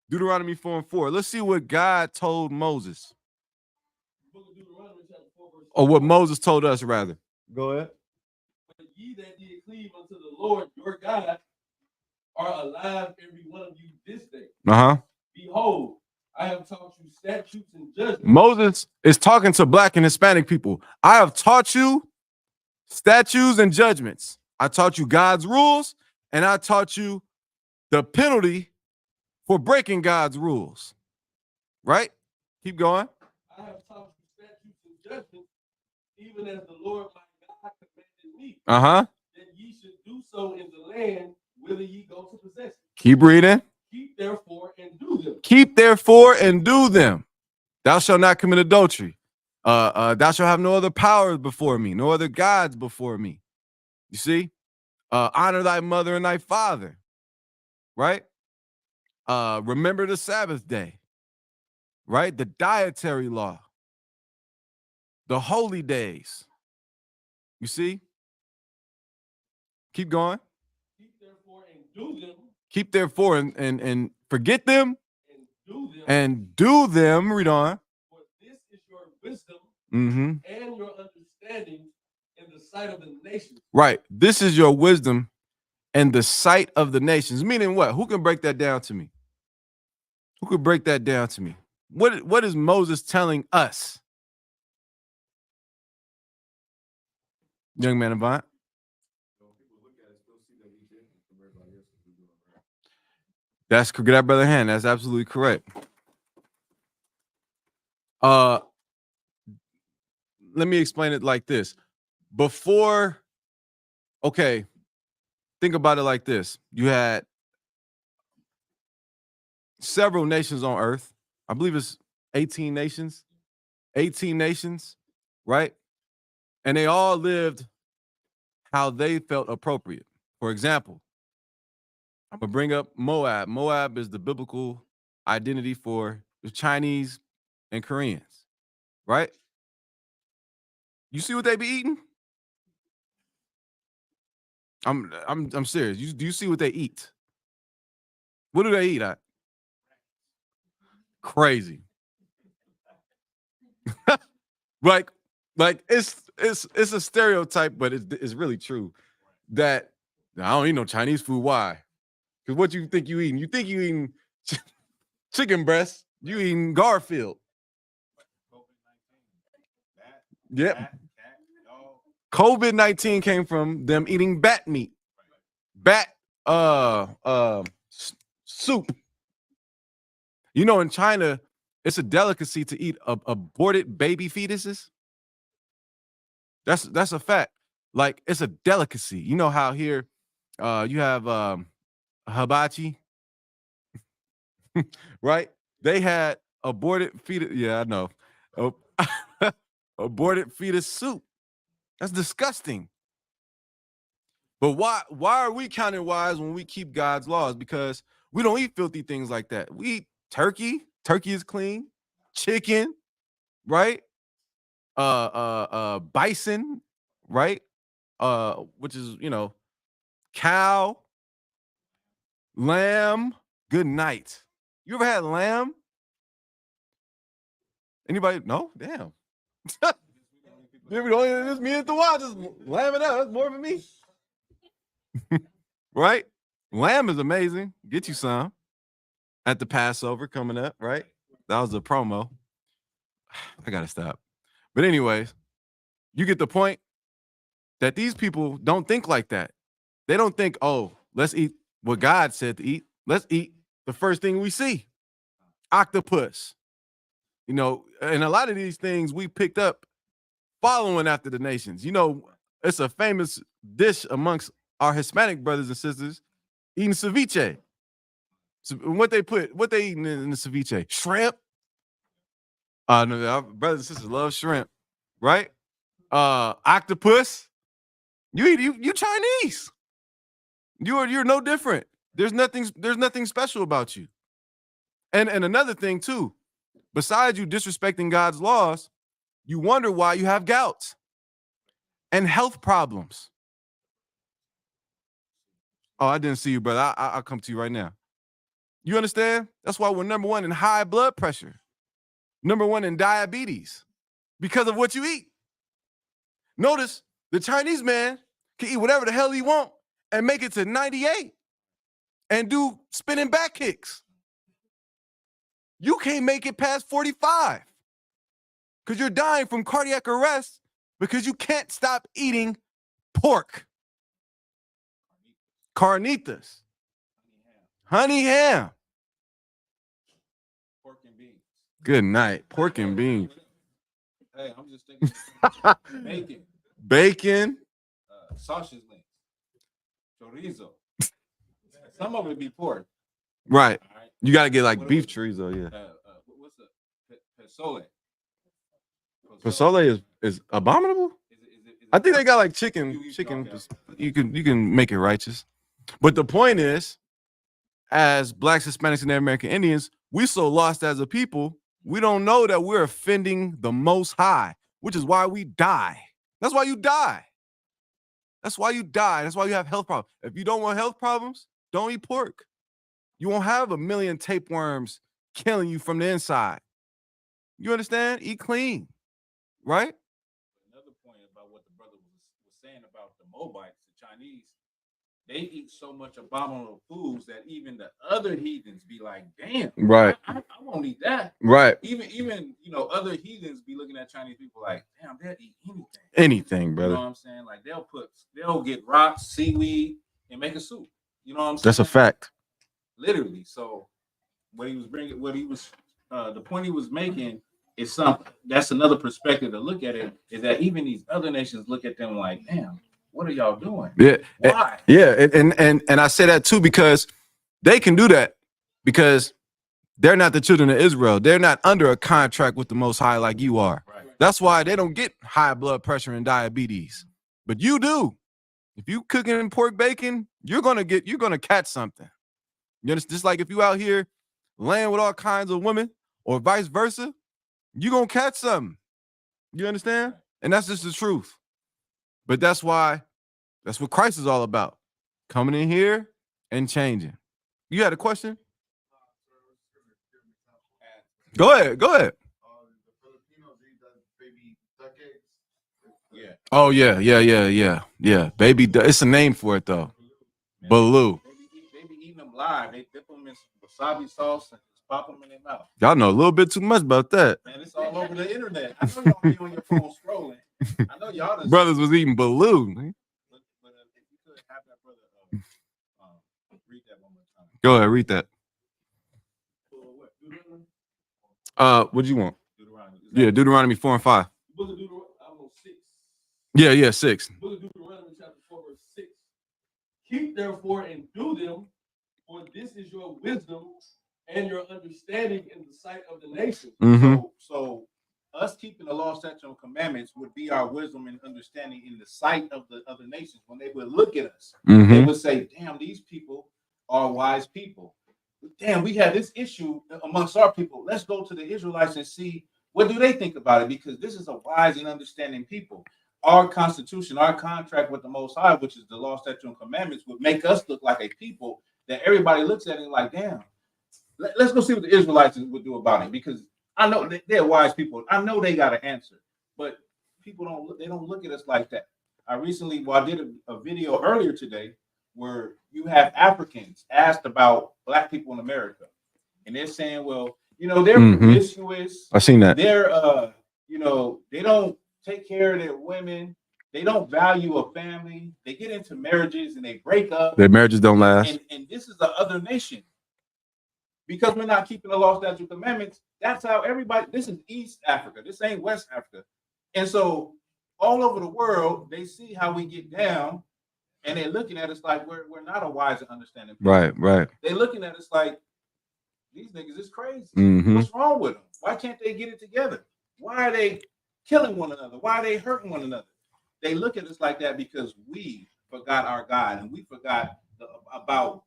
Deuteronomy 4:4. Let's see what God told Moses. Or what Moses told us, rather. Go ahead. But ye that did cleave unto the Lord your God are alive, every one of you this day. Behold, I have taught you statutes and judgments. Moses is talking to Black and Hispanic people. I have taught you statutes and judgments. I taught you God's rules, and I taught you the penalty for breaking God's rules. Right? Keep going. I have taught you statutes and judgments, even as the Lord my God commanded me. That ye should do so in the land whither ye go to possess it. Keep reading. Keep therefore and do them. Keep therefore and do them. Thou shalt not commit adultery. Thou shalt have no other powers before me, no other gods before me. You see? Honor thy mother and thy father. Right? Remember the Sabbath day. Right? The dietary law. The holy days. You see? Keep going. Keep therefore and do them. Keep therefore and forget them. And do them. And do them. Read on. For this is your wisdom and your understanding in the sight of the nations. Right. This is your wisdom and the sight of the nations. Meaning what? Who can break that down to me? Who could break that down to me? What is Moses telling us? Young man Avant. That's get that brother hand. That's absolutely correct. Let me explain it like this. Think about it like this. You had several nations on earth. I believe it's 18 nations. 18 nations, right? And they all lived how they felt appropriate. For example, I'm gonna bring up Moab. Moab is the biblical identity for the Chinese and Koreans, right? You see what they be eating? I'm serious. Do you see what they eat? What do they eat at? Crazy. like it's a stereotype, but it's really true that I don't eat no Chinese food. Why? Because what you think you eating? You think you eating chicken breast? You eating Garfield? Yep. COVID-19 came from them eating bat meat, bat soup. You know, in China, it's a delicacy to eat aborted baby fetuses. That's a fact. Like, it's a delicacy. You know how here you have hibachi, right? They had aborted fetus. Yeah, I know. Aborted fetus soup. That's disgusting. But why are we counted wise when we keep God's laws? Because we don't eat filthy things like that. We eat turkey. Turkey is clean. Chicken, right? Bison, right? Which is, you know, cow, lamb. Good night. You ever had lamb? Anybody? No? Damn. It's me and the watch just lambing out. That's more than me. Right? Lamb is amazing. Get you some at the Passover coming up, right? That was a promo. I gotta stop. But anyways, you get the point that these people don't think like that. They don't think, oh, let's eat what God said to eat. Let's eat the first thing we see. Octopus. You know, and a lot of these things we picked up following after the nations. You know, it's a famous dish amongst our Hispanic brothers and sisters, eating ceviche. So what they eating in the ceviche? Shrimp. No, our brothers and sisters love shrimp, right? Octopus. You Chinese. You're no different. There's nothing special about you. And another thing too, besides you disrespecting God's laws, you wonder why you have gout and health problems. Oh, I didn't see you, brother. I'll come to you right now. You understand? That's why we're number one in high blood pressure, number one in diabetes, because of what you eat. Notice the Chinese man can eat whatever the hell he want and make it to 98 and do spinning back kicks. You can't make it past 45 because you're dying from cardiac arrest because you can't stop eating pork. Carnitas. Honey ham. Pork and beans. Good night. Pork and beans. Hey, I'm just thinking bacon. Bacon. Sausage links. Chorizo. Some of it be pork. Right. All right. You got to get like beef chorizo, yeah. What's the pozole? Pozole is abominable? I think they got like chicken. You can make it righteous. But the point is, as Blacks, Hispanics, and American Indians, we so lost as a people, we don't know that we're offending the Most High, which is why we die. That's why you die. That's why you die. That's why you have health problems. If you don't want health problems, don't eat pork. You won't have 1 million tapeworms killing you from the inside. You understand? Eat clean, right? Another point about what the brother was saying about the Moabites, the Chinese, they eat so much abominable foods that even the other heathens be like, damn, right? I won't eat that, right? Even other heathens be looking at Chinese people like, damn, they'll eat anything, brother. You know what I'm saying? Like they'll get rocks, seaweed, and make a soup. You know what I'm saying? That's a fact. Literally. So the point he was making is that's another perspective to look at it, is that even these other nations look at them like, damn, what are y'all doing? Yeah. Why? Yeah. And I say that too, because they can do that because They're not the children of Israel. They're not under a contract with the Most High like you are. Right. That's why they don't get high blood pressure and diabetes. But you do. If you cooking pork bacon, you're gonna catch something. You understand? Just like if you out here laying with all kinds of women or vice versa, you're gonna catch something. You understand? And that's just the truth. But that's what Christ is all about. Coming in here and changing. You had a question? Go ahead. The Filipinos eat that baby duck eggs. Yeah. Oh yeah. Baby, it's a name for it though. Baloo. They be eating them live. They dip them in wasabi sauce and just pop them in their mouth. Y'all know a little bit too much about that. Man, it's all over the internet. I know y'all be on your phone scrolling. I know y'all done Brothers was eating Baloo. But if you could have that brother read that one more time. Go ahead, read that. What do you want? Deuteronomy. Deuteronomy 4 and 5. Book of Deuteronomy 6. Yeah, 6. Book of Deuteronomy chapter 4, verse 6. Keep therefore and do them, for this is your wisdom and your understanding in the sight of the nation. Mm-hmm. So us keeping the law, statutes, and commandments would be our wisdom and understanding in the sight of the other nations. When they would look at us, they would say, damn, these people are wise people. Damn, we have this issue amongst our people. Let's go to the Israelites and see what do they think about it, because this is a wise and understanding people. Our constitution, our contract with the Most High, which is the law, statutes, and commandments, would make us look like a people that everybody looks at and like, damn, let's go see what the Israelites would do about it, because I know they're wise people. I know they got an answer, but people don't look at us like that. I did a video earlier today where you have Africans asked about Black people in America, and they're saying, well, they're promiscuous. I seen that. They're they don't take care of their women. They don't value a family. They get into marriages and they break up. Their marriages don't last. And this is the other nation. Because we're not keeping the law, statutes, and commandments, that's how this is East Africa. This ain't West Africa. And so all over the world, they see how we get down, and they're looking at us like we're not a wise and understanding people. Right. They're looking at us like, these niggas is crazy. Mm-hmm. What's wrong with them? Why can't they get it together? Why are they killing one another? Why are they hurting one another? They look at us like that because we forgot our God, and we forgot about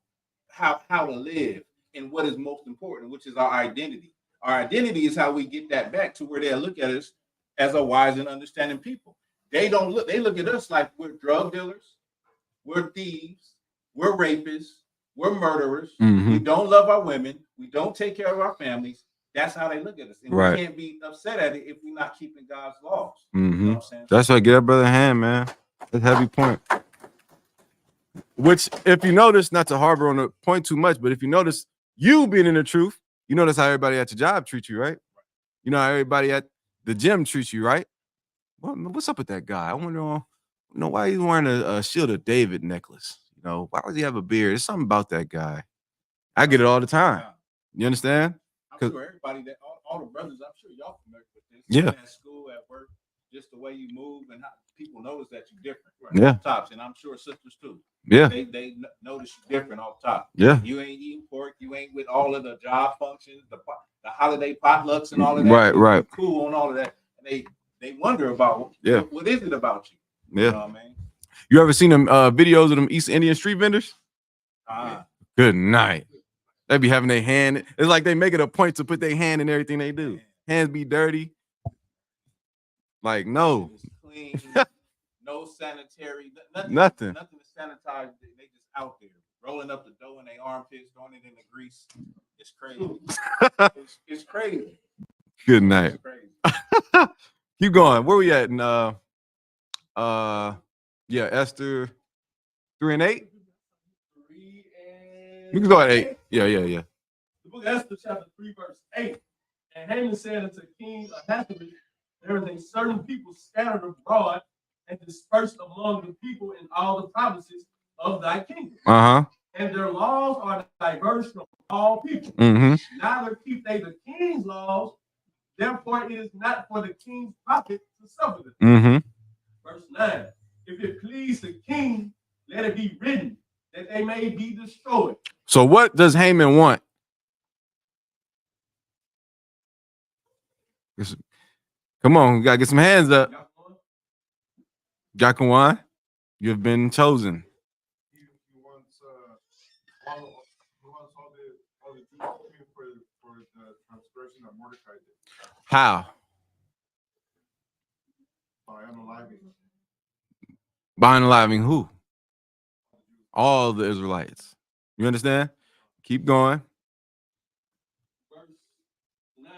how to live and what is most important, which is our identity. Our identity is how we get that back to where they look at us as a wise and understanding people. They look at us like we're drug dealers, we're thieves, we're rapists, we're murderers. Mm-hmm. We don't love our women, we don't take care of our families. That's how they look at us. And right. We can't be upset at it if we're not keeping God's laws. Mm-hmm. You know what I'm saying? That's what get that brother hand, man. That's a heavy point. Which, if you notice, not to harbor on the point too much, but if you notice, you being in the truth, you notice how everybody at your job treats you, right? You know how everybody at the gym treats you, right? Well, what's up with that guy? I wonder, why he's wearing a Shield of David necklace. Why does he have a beard? There's something about that guy. I get it all the time. You understand? I'm sure everybody all the brothers, I'm sure y'all familiar with this. Yeah. At school, at work, just the way you move and how people notice that you're different. Right? Yeah. Tops, and I'm sure sisters too. Yeah. They notice you're different off top. Yeah. You ain't eating pork. You ain't with all of the job functions, the holiday potlucks and all of that. Right. You're cool on all of that. And they wonder about what is it about you? Yeah. You know what I mean? You ever seen them videos of them East Indian street vendors? Good night. They be having their hand. It's like they make it a point to put their hand in everything they do. Hands be dirty. Like, no. Clean, no sanitary, nothing to sanitize. They just out there rolling up the dough in their armpits, throwing it in the grease. It's crazy. It's crazy. Good night. It's crazy. Keep going. Where we at? In Esther 3 and 8. We can go at 8. Yeah. The book of Esther, chapter 3, verse 8. And Haman said unto King Ahasuerus, there is a certain people scattered abroad and dispersed among the people in all the provinces of thy kingdom. And their laws are diverse from all people. Neither keep they the king's laws, therefore it is not for the king's profit to suffer them. Verse 9. If it please the king, let it be written that they may be destroyed. So what does Haman want? Come on, we gotta get some hands up. Yahanan, you have been chosen. He wants all the Jews for the transgression that Mordecai did. How? By unaliving. By unaliving who? All the Israelites. You understand? Keep going. Verse 9.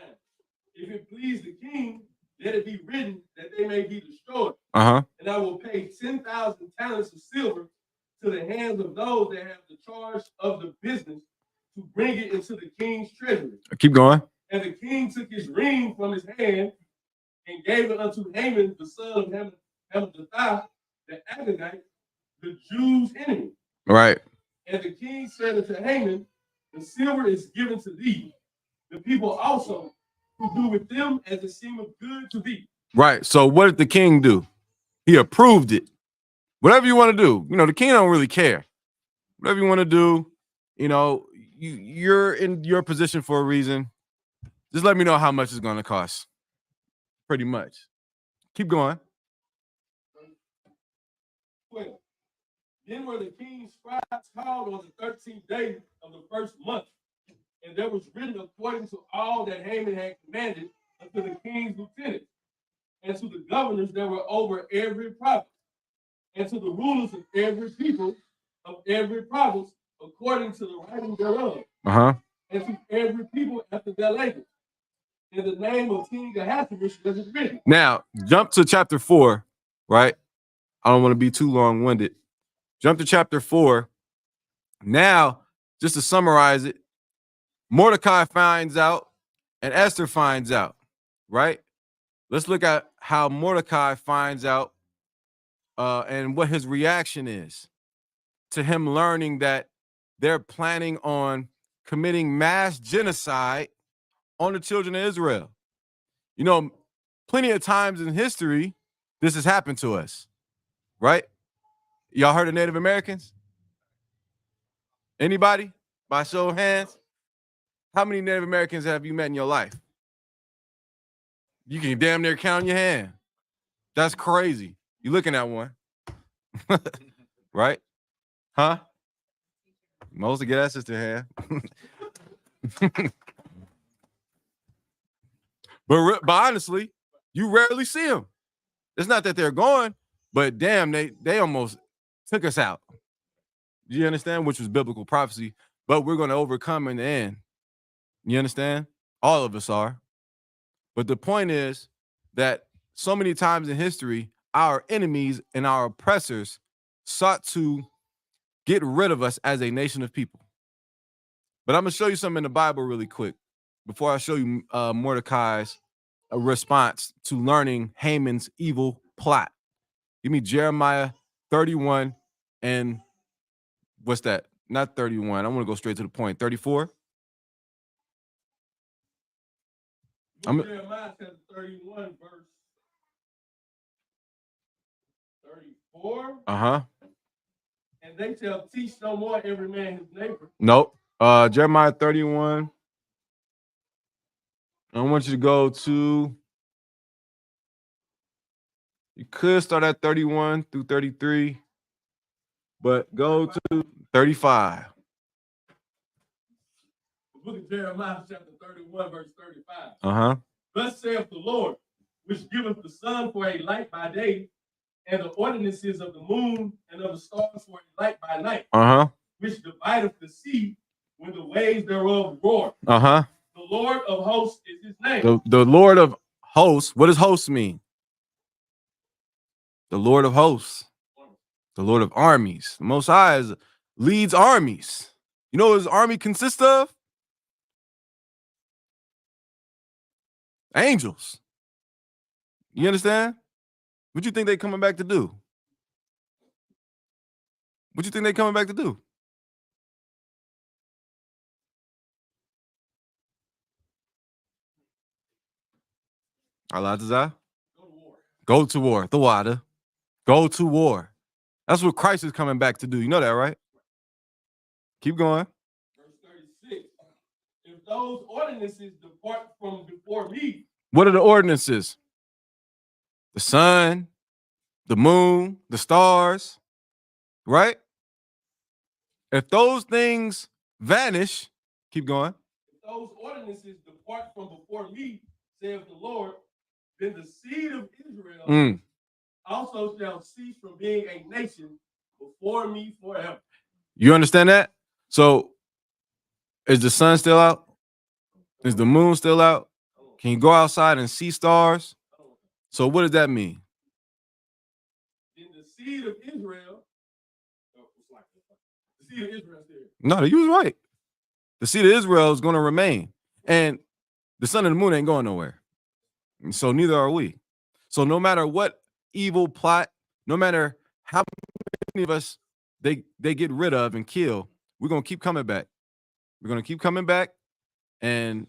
If it please the king, let it be written that they may be destroyed. And I will pay 10,000 talents of silver to the hands of those that have the charge of the business to bring it into the king's treasury. Keep going. And the king took his ring from his hand and gave it unto Haman, the son of Hammedatha, the Agagite, the Jews' enemy. Right. And the king said unto Haman, the silver is given to thee, the people also, who do with them as it seemeth good to thee. Right. So what did the king do? He approved it. Whatever you want to do, the king don't really care. Whatever you want to do, you're in your position for a reason. Just let me know how much it's going to cost. Pretty much. Keep going. Well, then were the king's scribes called on the 13th day of the first month, and there was written according to all that Haman had commanded unto the king's lieutenants, and to the governors that were over every province, and to the rulers of every people of every province, according to the writing thereof, and to every people after their language. In the name of King Ahasuerus was it written. Now, jump to chapter 4, right? I don't want to be too long-winded. Jump to chapter 4. Now, just to summarize it, Mordecai finds out and Esther finds out, right? Let's look at how Mordecai finds out and what his reaction is to him learning that they're planning on committing mass genocide on the children of Israel. Plenty of times in history, this has happened to us, right? Y'all heard of Native Americans? Anybody? By show of hands? How many Native Americans have you met in your life? You can damn near count on your hand. That's crazy. You looking at one. Right? Huh? Mostly get that sister hand. But honestly, you rarely see them. It's not that they're gone, but damn, they almost took us out. You understand? Which was biblical prophecy, but we're going to overcome in the end. You understand? All of us are. But the point is that so many times in history, our enemies and our oppressors sought to get rid of us as a nation of people. But I'm going to show you something in the Bible really quick before I show you Mordecai's response to learning Haman's evil plot. Give me Jeremiah 31 and what's that? Not 31. I want to go straight to the point. 34. Jeremiah chapter 31, verse 34. And they shall teach no more every man his neighbor. Nope. Jeremiah 31. I want you to go to, you could start at 31 through 33, but go to 35. The book of Jeremiah chapter 31, verse 35. Thus saith the Lord, which giveth the sun for a light by day, and the ordinances of the moon and of the stars for a light by night, which divideth the sea when the waves thereof roar. The Lord of hosts is his name. The Lord of hosts. What does hosts mean? The Lord of hosts. The Lord of armies. The Most High leads armies. You know what his army consists of? Angels. You understand? What you think they coming back to do? What you think they coming back to do? Allah Go to war. The water. Go to war. That's what Christ is coming back to do. You know that, right? Keep going. Verse 36. If those ordinances depart from before me, What are the ordinances? The sun, the moon, the stars, right? If those things vanish, keep going. If those ordinances depart from before me, saith the Lord, then the seed of Israel also shall cease from being a nation before me forever. You understand that? So is the sun still out? Is the moon still out? Can you go outside and see stars? So what does that mean? Then the seed of Israel, the seed of Israel still. No, you was right. The seed of Israel is going to remain. And the sun and the moon ain't going nowhere. And so neither are we. So no matter what evil plot, no matter how many of us they get rid of and kill, we're going to keep coming back. We're going to keep coming back, and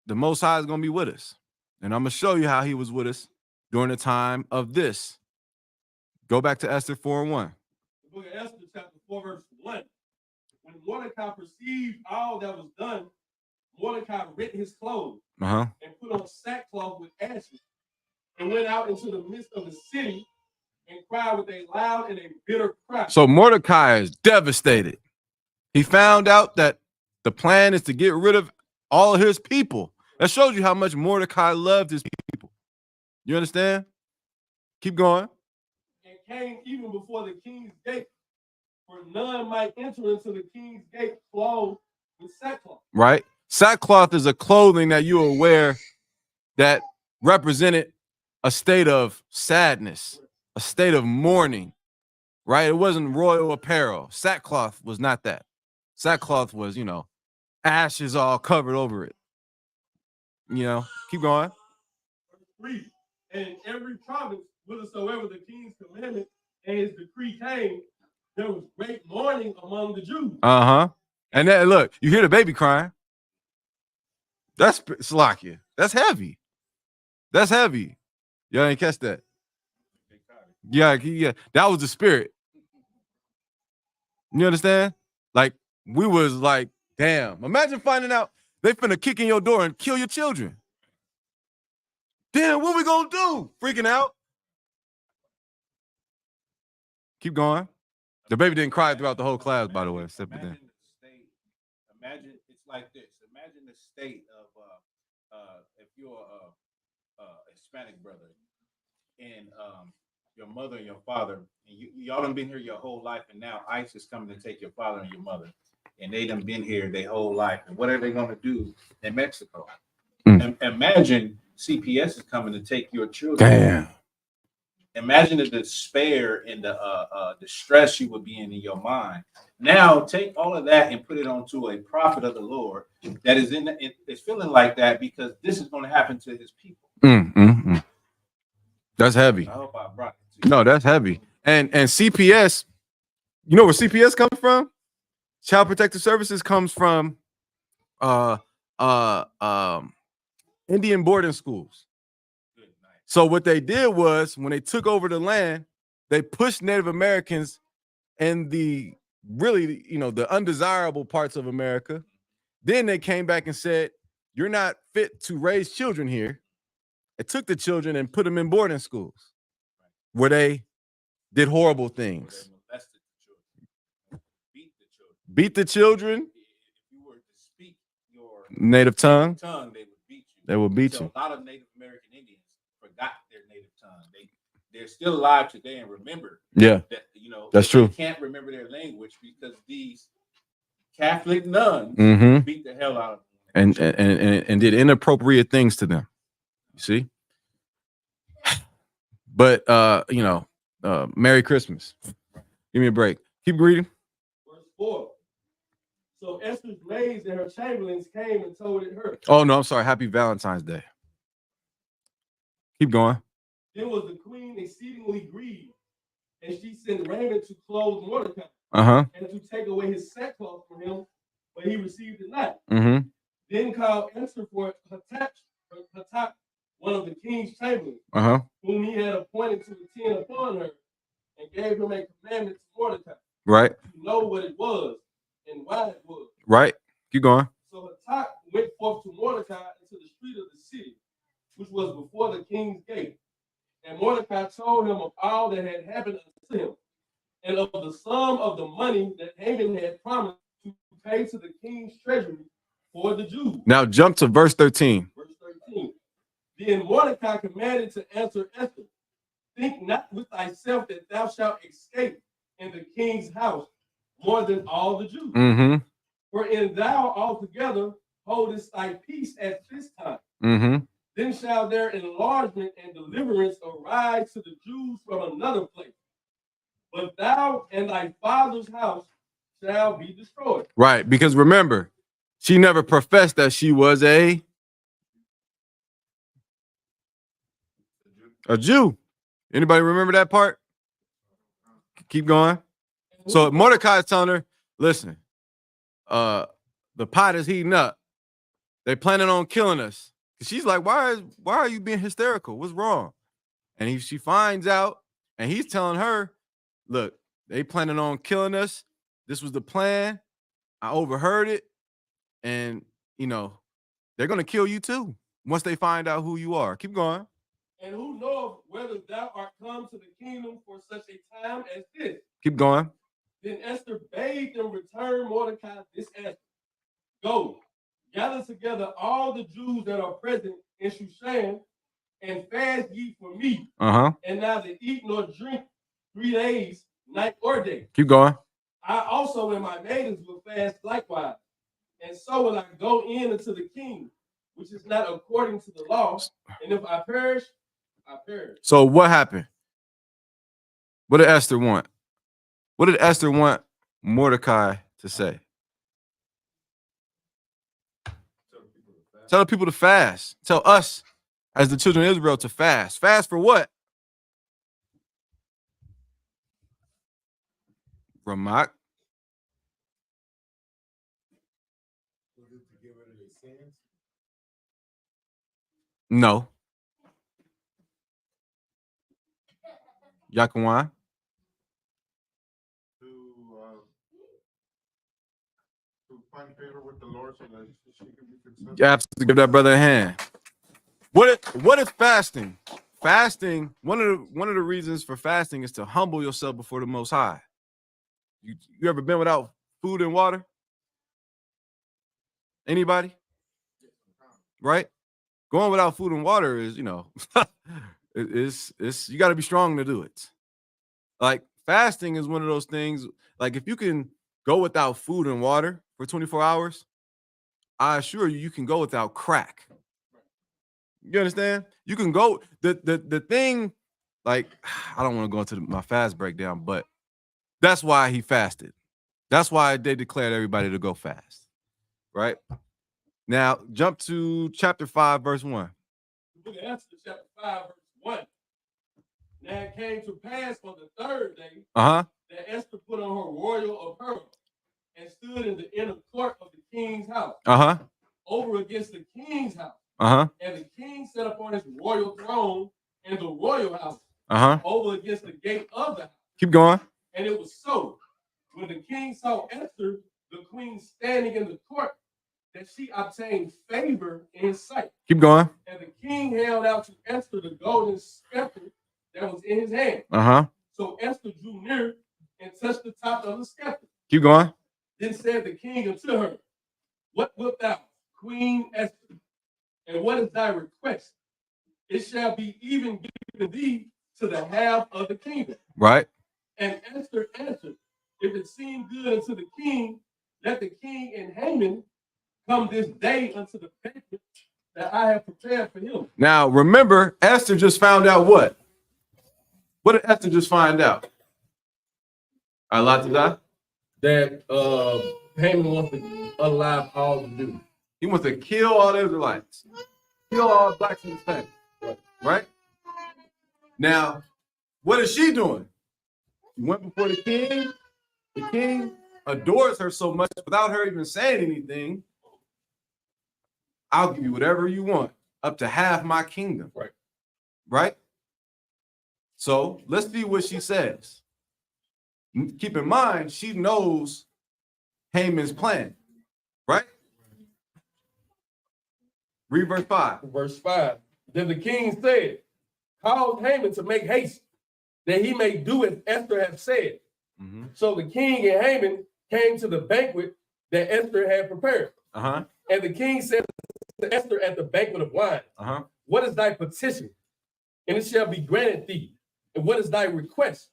the Most High is going to be with us. And I'm going to show you how he was with us during the time of this. Go back to Esther 4:1. The book of Esther, chapter 4, verse 1. When Mordecai perceived all that was done, Mordecai rent his clothes and put on sackcloth with ashes and went out into the midst of the city and cried with a loud and a bitter cry. So Mordecai is devastated. He found out that the plan is to get rid of all of his people. That shows you how much Mordecai loved his people. You understand? Keep going. And came even before the king's gate, for none might enter into the king's gate clothed with sackcloth. Right? Sackcloth is a clothing that you will wear that represented a state of sadness, a state of mourning, right? It wasn't royal apparel. Sackcloth was not that. Sackcloth was, ashes all covered over it. Keep going. Verse 3. And in every province, whithersoever the king's commandment and his decree came, there was great mourning among the Jews. And then look, you hear the baby crying. That's Salakia. That's heavy. That's heavy. Y'all ain't catch that. Yeah. That was the spirit. You understand? Like, we was like, damn. Imagine finding out they finna kick in your door and kill your children. Damn, what we gonna do? Freaking out. Keep going. The baby didn't cry throughout the whole class, by the way. Imagine it's like this. Imagine the state of if you're a Hispanic brother and your mother and your father, and y'all done been here your whole life, and now ICE is coming to take your father and your mother, and they done been here their whole life, and what are they gonna do in Mexico? And imagine CPS is coming to take your children. Damn. Imagine the despair and the distress you would be in your mind. Now take all of that and put it onto a prophet of the Lord that is it's feeling like that because this is going to happen to his people. That's heavy. I hope I brought it to you. No, that's heavy. And CPS, you know where CPS comes from? Child Protective Services comes from Indian boarding schools. So what they did was when they took over the land, they pushed Native Americans in the really, the undesirable parts of America. Then they came back and said, you're not fit to raise children here. It took the children and put them in boarding schools where they did horrible things. Beat the children. If you were to speak your native tongue, they would beat you. They would beat you. A lot of Native American Indians forgot their native tongue. They're still alive today and remember. Yeah, that that's true. They can't remember their language because these Catholic nuns beat the hell out of them and did inappropriate things to them. You see, but Merry Christmas. Give me a break. Keep reading. Verse 4. So Esther's maids and her chamberlains came and told it her. Oh no, I'm sorry. Happy Valentine's Day. Keep going. Then was the queen exceedingly grieved, and she sent raiment to clothe Mordecai, and to take away his sackcloth from him, but he received it not. Then called Esther for Hatak, one of the king's chamberlains, whom he had appointed to attend upon her, and gave him a commandment to Mordecai. Right. To know what it was and why it was. Right. Keep going. So Hatak went forth to Mordecai into the street of the city, which was before the king's gate. And Mordecai told him of all that had happened unto him, and of the sum of the money that Haman had promised to pay to the king's treasury for the Jews. Now jump to verse 13. Verse 13. Then Mordecai commanded to answer Esther, think not with thyself that thou shalt escape in the king's house more than all the Jews. Mm-hmm. For in thou altogether holdest thy peace at this time. Mm-hmm. Then shall their enlargement and deliverance arise to the Jews from another place. But thou and thy father's house shall be destroyed. Right, because remember, she never professed that she was a Jew. Anybody remember that part? Keep going. So Mordecai is telling her, listen, the pot is heating up. They planning on killing us. She's like, why are you being hysterical? What's wrong? And she finds out, and he's telling her, look, they planning on killing us. This was the plan. I overheard it. And, you know, they're going to kill you too once they find out who you are. Keep going. And who knoweth whether thou art come to the kingdom for such a time as this? Keep going. Then Esther bade them return Mordecai this answer. Go, gather together all the Jews that are present in Shushan, and fast ye for me, and neither eat nor drink 3 days, night or day. Keep going. I also and my maidens will fast likewise, and so will I go in unto the king, which is not according to the law. And if I perish, I perish. So what happened? What did Esther want? What did Esther want Mordecai to say? Tell the people to fast. Tell us, as the children of Israel, to fast. Fast for what? Ramak. No. Yakanwan. To find favor with the Lord so that she can be successful. You have to give that brother a hand. What is fasting? Fasting, one of the reasons for fasting is to humble yourself before the Most High. You ever been without food and water? Anybody? Right? Going without food and water is, you know, it's you got to be strong to do it. Like fasting is one of those things. Like if you can go without food and water for 24 hours, I assure you, you can go without crack. You understand? You can go. The thing, like, I don't want to go into my fast breakdown, but that's why he fasted. That's why they declared everybody to go fast. Right? Now, jump to chapter 5, verse 1. The book of Esther, chapter 5, verse 1. Now it came to pass on the 3rd day that Esther put on her royal apparel and stood in the inner court of the king's house, over against the king's house. And the king sat upon his royal throne in the royal house, over against the gate of the house. Keep going. And it was so, when the king saw Esther, the queen, standing in the court, that she obtained favor in his sight. Keep going. And the king held out to Esther the golden scepter that was in his hand. So Esther drew near and touched the top of the scepter. Keep going. Then said the king unto her, what wilt thou, Queen Esther? And what is thy request? It shall be even given thee to the half of the kingdom. Right. And Esther answered, if it seem good unto the king, let the king and Haman come this day unto the banquet that I have prepared for him. Now, remember, Esther just found out what? What did Esther just find out? That Haman wants to unalive all the Jews. He wants to kill all the Israelites. Kill all blacks in his family. Right? Now, what is she doing? She went before the king. The king adores her so much without her even saying anything. I'll give you whatever you want, up to half my kingdom. Right? So let's see what she says. Keep in mind, she knows Haman's plan. Right? Read verse 5. Verse 5. Then the king said, cause Haman to make haste, that he may do as Esther had said. Mm-hmm. So the king and Haman came to the banquet that Esther had prepared. Uh-huh. And the king said to Esther at the banquet of wine, Uh-huh. what is thy petition? And it shall be granted thee. And what is thy request?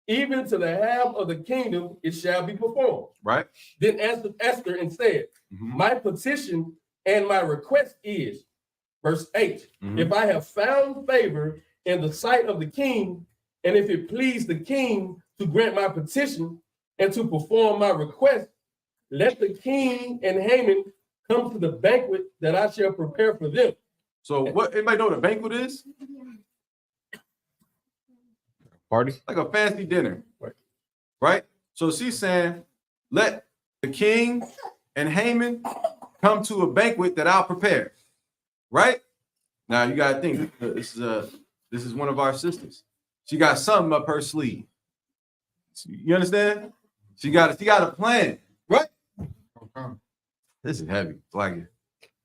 Even to the half of the kingdom it shall be performed. Right. Then answered Esther and said, my petition and my request is, verse 8, if I have found favor in the sight of the king, and if it please the king to grant my petition and to perform my request, let the king and Haman come to the banquet that I shall prepare for them. So what, anybody know what a banquet is? Party? Like a fancy dinner. Right? So she's saying, let the king and Haman come to a banquet that I'll prepare. Right? Now you gotta think, this is one of our sisters. She got something up her sleeve. You understand? She got a plan, right? This is heavy. I like it.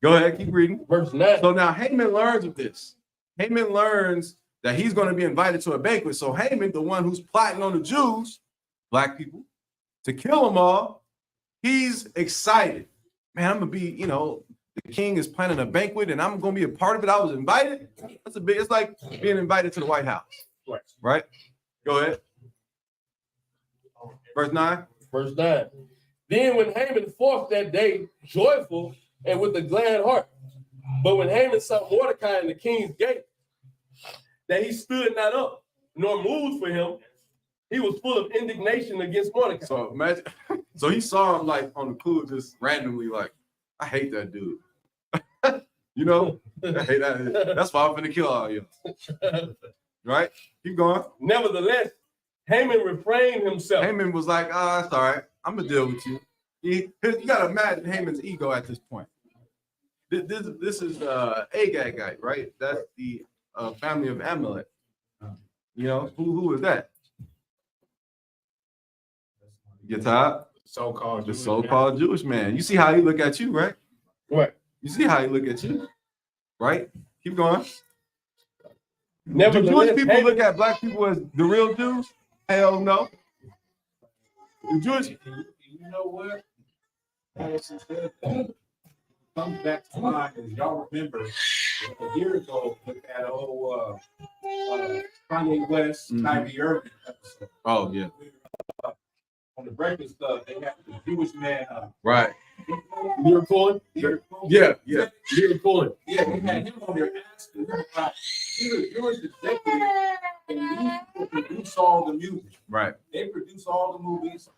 Go ahead, keep reading. Verse 9. So now Haman learns of this. Haman learns that he's going to be invited to a banquet. So Haman, the one who's plotting on the Jews, black people, to kill them all, he's excited. Man, I'm gonna be, the king is planning a banquet and I'm gonna be a part of it. I was invited. It's like being invited to the White House. Right? Go ahead. Verse 9. Verse 9. Then when Haman forth that day, joyful and with a glad heart, but when Haman saw Mordecai in the king's gate, that he stood not up, nor moved for him, he was full of indignation against Mordecai. So imagine, so he saw him like on the pool, just randomly, like, I hate that dude. I hate that. That's why I'm gonna kill all you. Right? Keep going. Nevertheless, Haman refrained himself. Haman was like, it's all right. I'm gonna deal with you. You gotta imagine Haman's ego at this point. This is Agagite, right? That's the family of Amalek. Who is that? You tired? The So-called Jewish man. You see how he look at you, right? What? You see how he look at you, right? Keep going. Nevertheless, Do Jewish people Haman, look at black people as the real Jews? Hell no. The Jewish. You know what? Comes back to mind, as y'all remember a year ago with that whole Kanye West, Kyrie Irving episode. Oh yeah. On the Breakfast Club, they had the Jewish man. Right. you're calling? Yeah. You're calling. Yeah, they had him on there asking him about he's a Jewish executive and he produce all the music. Right. They produce all the movies,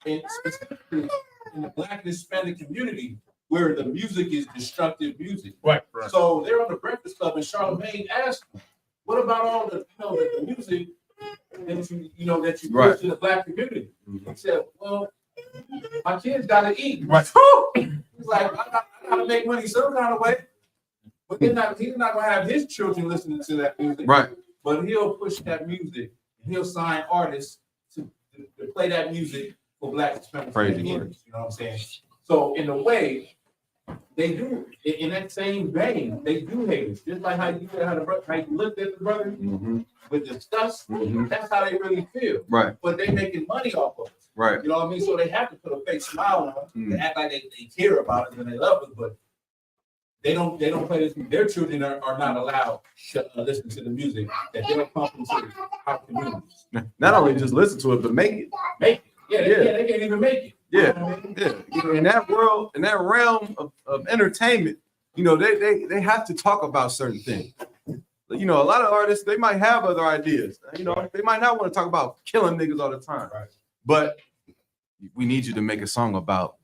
and specifically in the Black and Hispanic community, where the music is destructive music. Right. So they're on the Breakfast Club, and Charlamagne asked them, "What about all the the music that you push in the Black community?" He said, "Well, my kids gotta eat." Right. He's like, I gotta make money some kind of way. But he's not gonna have his children listening to that music. Right. But he'll push that music and he'll sign artists to play that music for Black Hispanic communities. You know what I'm saying? So in a way, they do in that same vein, they do hate us. Just like how you looked at the brother with disgust, that's how they really feel. Right. But they making money off of it. Right. You know what I mean? So they have to put a fake smile on them to act like they care about it and they love it, but they don't play this. Their children are not allowed to listen to the music that they're pumping to our communities. Not only just listen to it, but make it. They can't even make it. Yeah. In that world, in that realm of entertainment, they have to talk about certain things. A lot of artists, they might have other ideas. They might not want to talk about killing niggas all the time. Right. But we need you to make a song about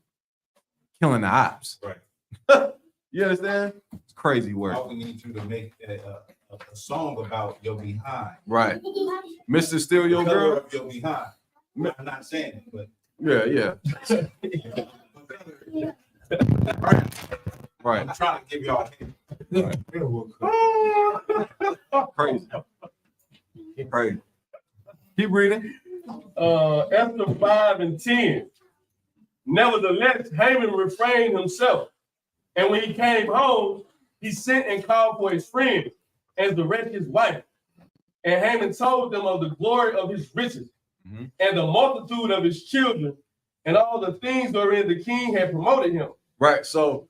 killing the ops. Right. You understand? It's crazy work. All we need you to make a song about your behind. Right. Mr. Steal Your Girl. Of your behind. I'm not saying it, but Yeah. Right. I'm trying to give y'all Crazy. Keep reading. Esther 5 and 10. Nevertheless, Haman refrained himself. And when he came home, he sent and called for his friends and the rest his wife. And Haman told them of the glory of his riches and the multitude of his children and all the things wherein the king had promoted him. Right. So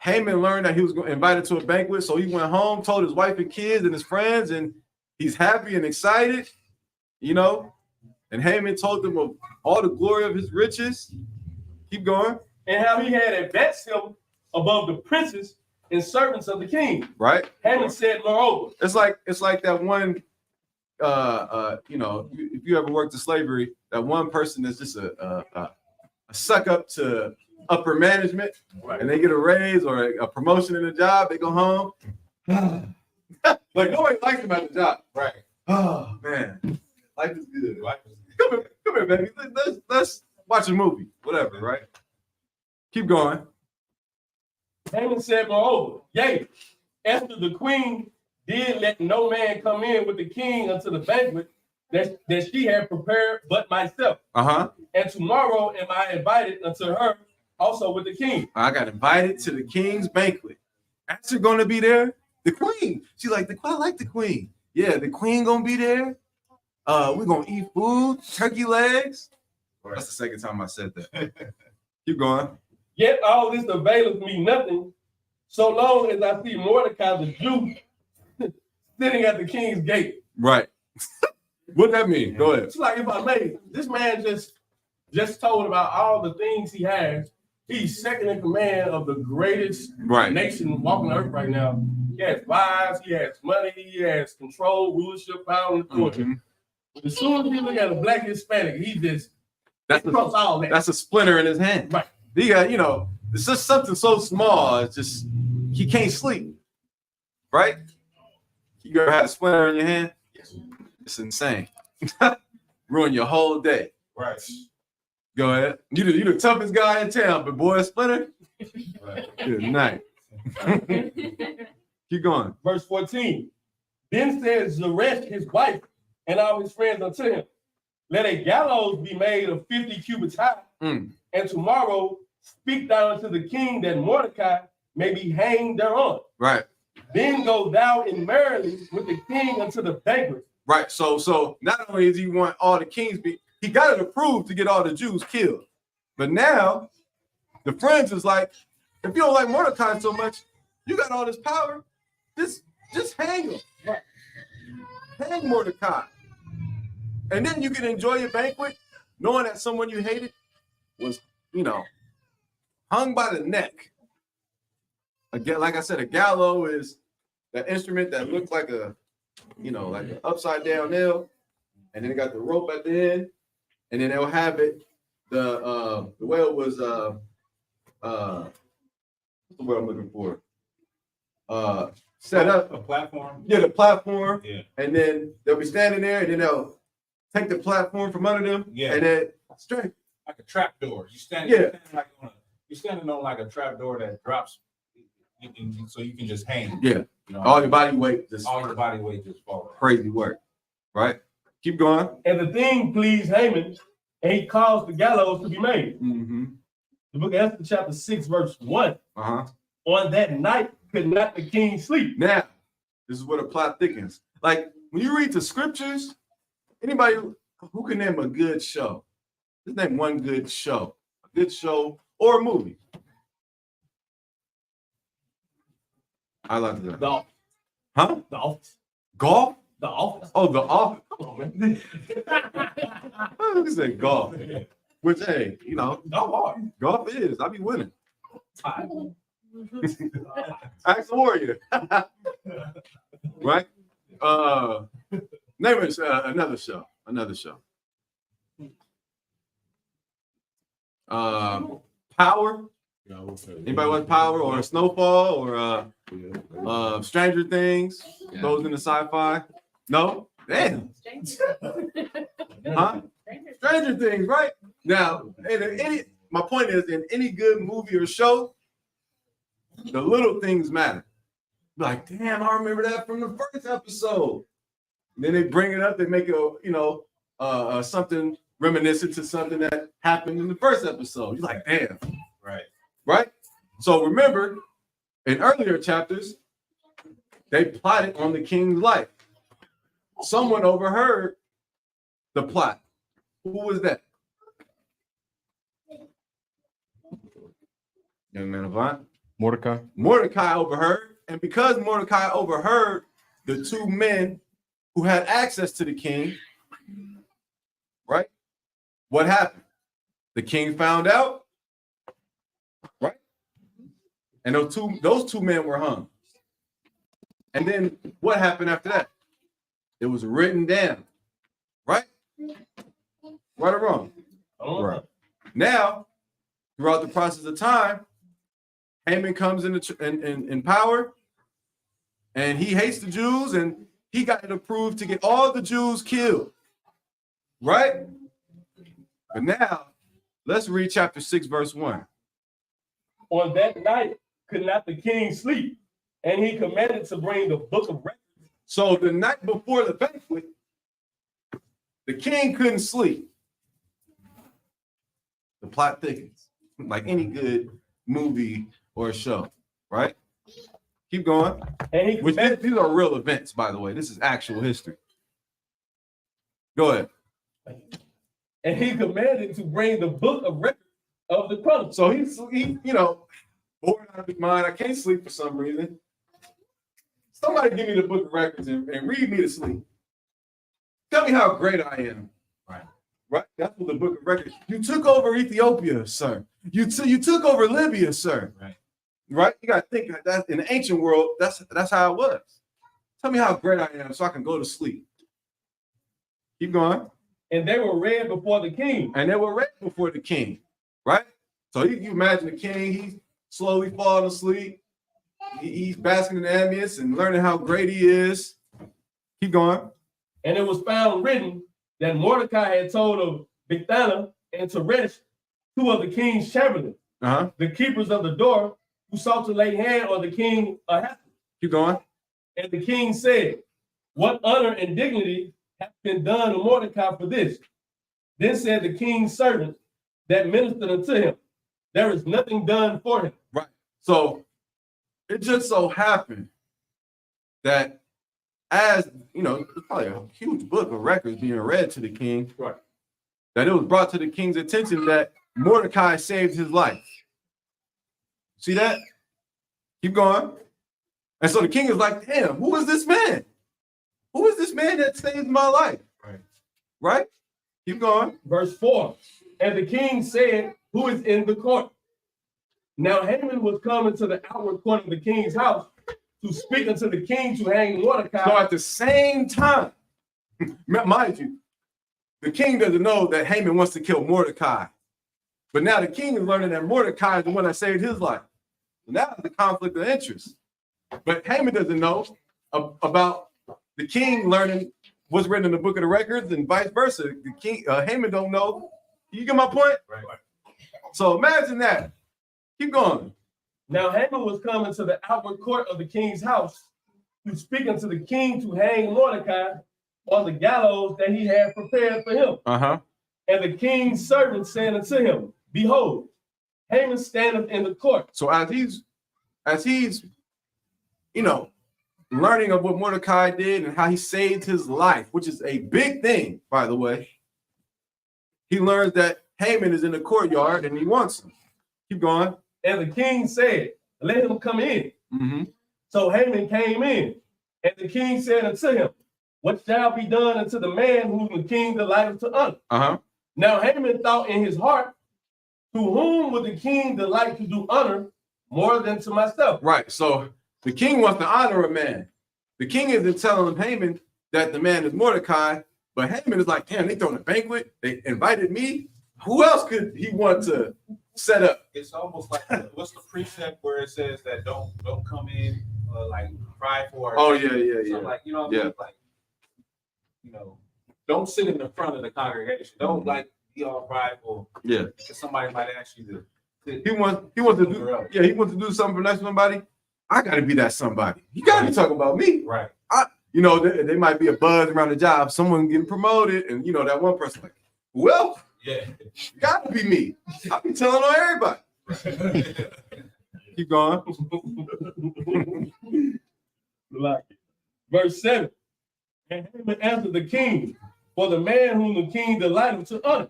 Haman learned that he was invited to a banquet. So he went home, told his wife and kids and his friends, and he's happy and excited, you know. And Haman told them of all the glory of his riches. Keep going. And how he had advanced him above the princes and servants of the king. Right. Haman said, moreover. It's like that one, you know, if you ever worked in slavery, that one person that's just a suck up to upper management, right, and they get a raise or a promotion in the job, they go home. Like nobody likes them at the job. Right. Oh man, life is good. Come here, baby. Let's watch a movie, whatever, right? Keep going. Haman said, moreover, yea, Esther the queen did let no man come in with the king unto the banquet that she had prepared but myself. And tomorrow am I invited unto her also with the king. I got invited to the king's banquet. Esther gonna be there. The queen. She's like, I like the queen. Yeah, the queen gonna be there. We're gonna eat food, turkey legs. That's the second time I said that. Keep going. Yet all this availeth me nothing, so long as I see Mordecai the Jew sitting at the king's gate. Right. What that mean? Go ahead. It's like, if I may, this man just told about all the things he has. He's second in command of the greatest nation walking the earth right now. He has wives, he has money, he has control, rulership, power, and authority. But as soon as you look at a black Hispanic, that's all that. That's a splinter in his hand. Right. He got, you know, it's just something so small. It's just he can't sleep. Right? You ever had a splinter in your hand? Yes. It's insane. Ruin your whole day. Right. Go ahead. You the toughest guy in town, but boy, a splinter. Right. Good night. Keep going. Verse 14. Then said Zeresh his wife and all his friends unto him, let a gallows be made of 50 cubits high, and tomorrow speak thou unto the king that Mordecai may be hanged thereon. Right. Then go thou in merrily with the king unto the banquet. Right. So not only does he want all the kings he got it approved to get all the Jews killed. But now the friends is like, if you don't like Mordecai so much, you got all this power, just hang him. Right. Hang Mordecai. And then you can enjoy your banquet knowing that someone you hated was, you know, hung by the neck. Again, like I said, a gallow is that instrument that looks like a, you know, like an upside down nail, and then it got the rope at the end, and then they'll have it. The way it was what's the word I'm looking for? Set up a platform. Yeah, the platform. Yeah. And then they'll be standing there, and then they'll take the platform from under them. Yeah. And then straight. Like a trap door. You're standing on like a trap door that drops, so you can just hang. Yeah. You know, all your body weight just falls. Crazy work. Right? Keep going. And the thing pleased Haman, and he caused the gallows to be made. The book of Esther, chapter 6, verse 1. On that night could not the king sleep. Now, this is where the plot thickens. Like when you read the scriptures, anybody who can name a good show? Just name one good show. A good show or a movie. I like that. The Office. Huh? The Office. Golf? The Office. Oh, The Office. Come on, man. I said golf. Which, hey, you know, golf is. I be winning. Axe Warrior. Right? Name it another show. Power. Anybody watch Power or Snowfall or Stranger Things? Those in the sci-fi? No? Damn. Huh? Stranger Things, right? Now, my point is, in any good movie or show, the little things matter. Like, damn, I remember that from the first episode. And then they bring it up, they make it, something reminiscent to something that happened in the first episode. You're like, damn. Right. Right? So remember, in earlier chapters, they plotted on the king's life. Someone overheard the plot. Who was that? Young man Avant. Mordecai. Mordecai overheard, and because Mordecai overheard the two men who had access to the king, right? What happened? The king found out, right? And those two men were hung. And then what happened after that? It was written down, right? Right or wrong? Right. Now, throughout the process of time, Haman comes in power, and he hates the Jews, and he got it approved to get all the Jews killed, right? But now, let's read chapter 6, verse 1. On that night could not the king sleep, and he commanded to bring the book of records. So the night before the banquet, the king couldn't sleep. The plot thickens, like any good movie or a show, right? Keep going. And he commanded, These are real events, by the way. This is actual history. Go ahead. and he commanded to bring the book of records of the Chronicles. So he bored out of his mind. I can't sleep for some reason. Somebody give me the book of records and read me to sleep. Tell me how great I am. Right? That's what the book of records. You took over Ethiopia, sir. You took over Libya, sir. Right? You got to think that in the ancient world, that's how it was. Tell me how great I am so I can go to sleep. Keep going. And they were read before the king. Right? So you imagine the king, he's slowly falling asleep. He's basking in the ambience and learning how great he is. Keep going. And it was found written that Mordecai had told of Bigthana and Teresh, two of the king's chamberlains, the keepers of the door, who sought to lay hand on the king I.S.U.P.K. Keep going. And the king said, what honor and dignity hath been done to Mordecai for this? Then said the king's servants that ministered unto him, there is nothing done for him. Right. So it just so happened that, as you know, it's probably a huge book of records being read to the king, right, that it was brought to the king's attention that Mordecai saved his life. See that? Keep going. And so the king is like, damn, who is this man? Who is this man that saved my life? Right? Keep going. Verse 4. And the king said, who is in the court? Now Haman was coming to the outward court of the king's house to speak unto the king to hang Mordecai. So at the same time, mind you, the king doesn't know that Haman wants to kill Mordecai. But now the king is learning that Mordecai is the one that saved his life. So now it's a conflict of interest. But Haman doesn't know about the king learning what's written in the book of the records and vice versa. The king, Haman don't know. You get my point? Right. So imagine that. Keep going. Now Haman was coming to the outward court of the king's house to speak unto the king to hang Mordecai on the gallows that he had prepared for him. And the king's servant said unto him, behold, Haman standeth in the court. So as he's learning of what Mordecai did and how he saved his life, which is a big thing, by the way, he learns that Haman is in the courtyard and he wants him. Keep going. And the king said, let him come in. So Haman came in, and the king said unto him, what shall be done unto the man whom the king delighteth to honor? Now Haman thought in his heart, to whom would the king delight to do honor more than to myself? Right. So the king wants to honor a man. The king isn't telling Haman that the man is Mordecai, but Haman is like, damn, they throwing a banquet. They invited me. Who else could he want to set up? It's almost like what's the precept where it says that don't come in like prideful. Oh yeah. Like what I mean? Like don't sit in the front of the congregation. Don't like be all prideful. Yeah. Because somebody might ask you to. He wants to do. Yeah, he wants to do something for somebody. I got to be that somebody. You got to be talking about me. Right. They might be a buzz around the job. Someone getting promoted, and that one person like, well. Yeah, gotta be me. I'll be telling on everybody. Keep going. Verse 7. And Haman answered the king, for the man whom the king delighted to honor.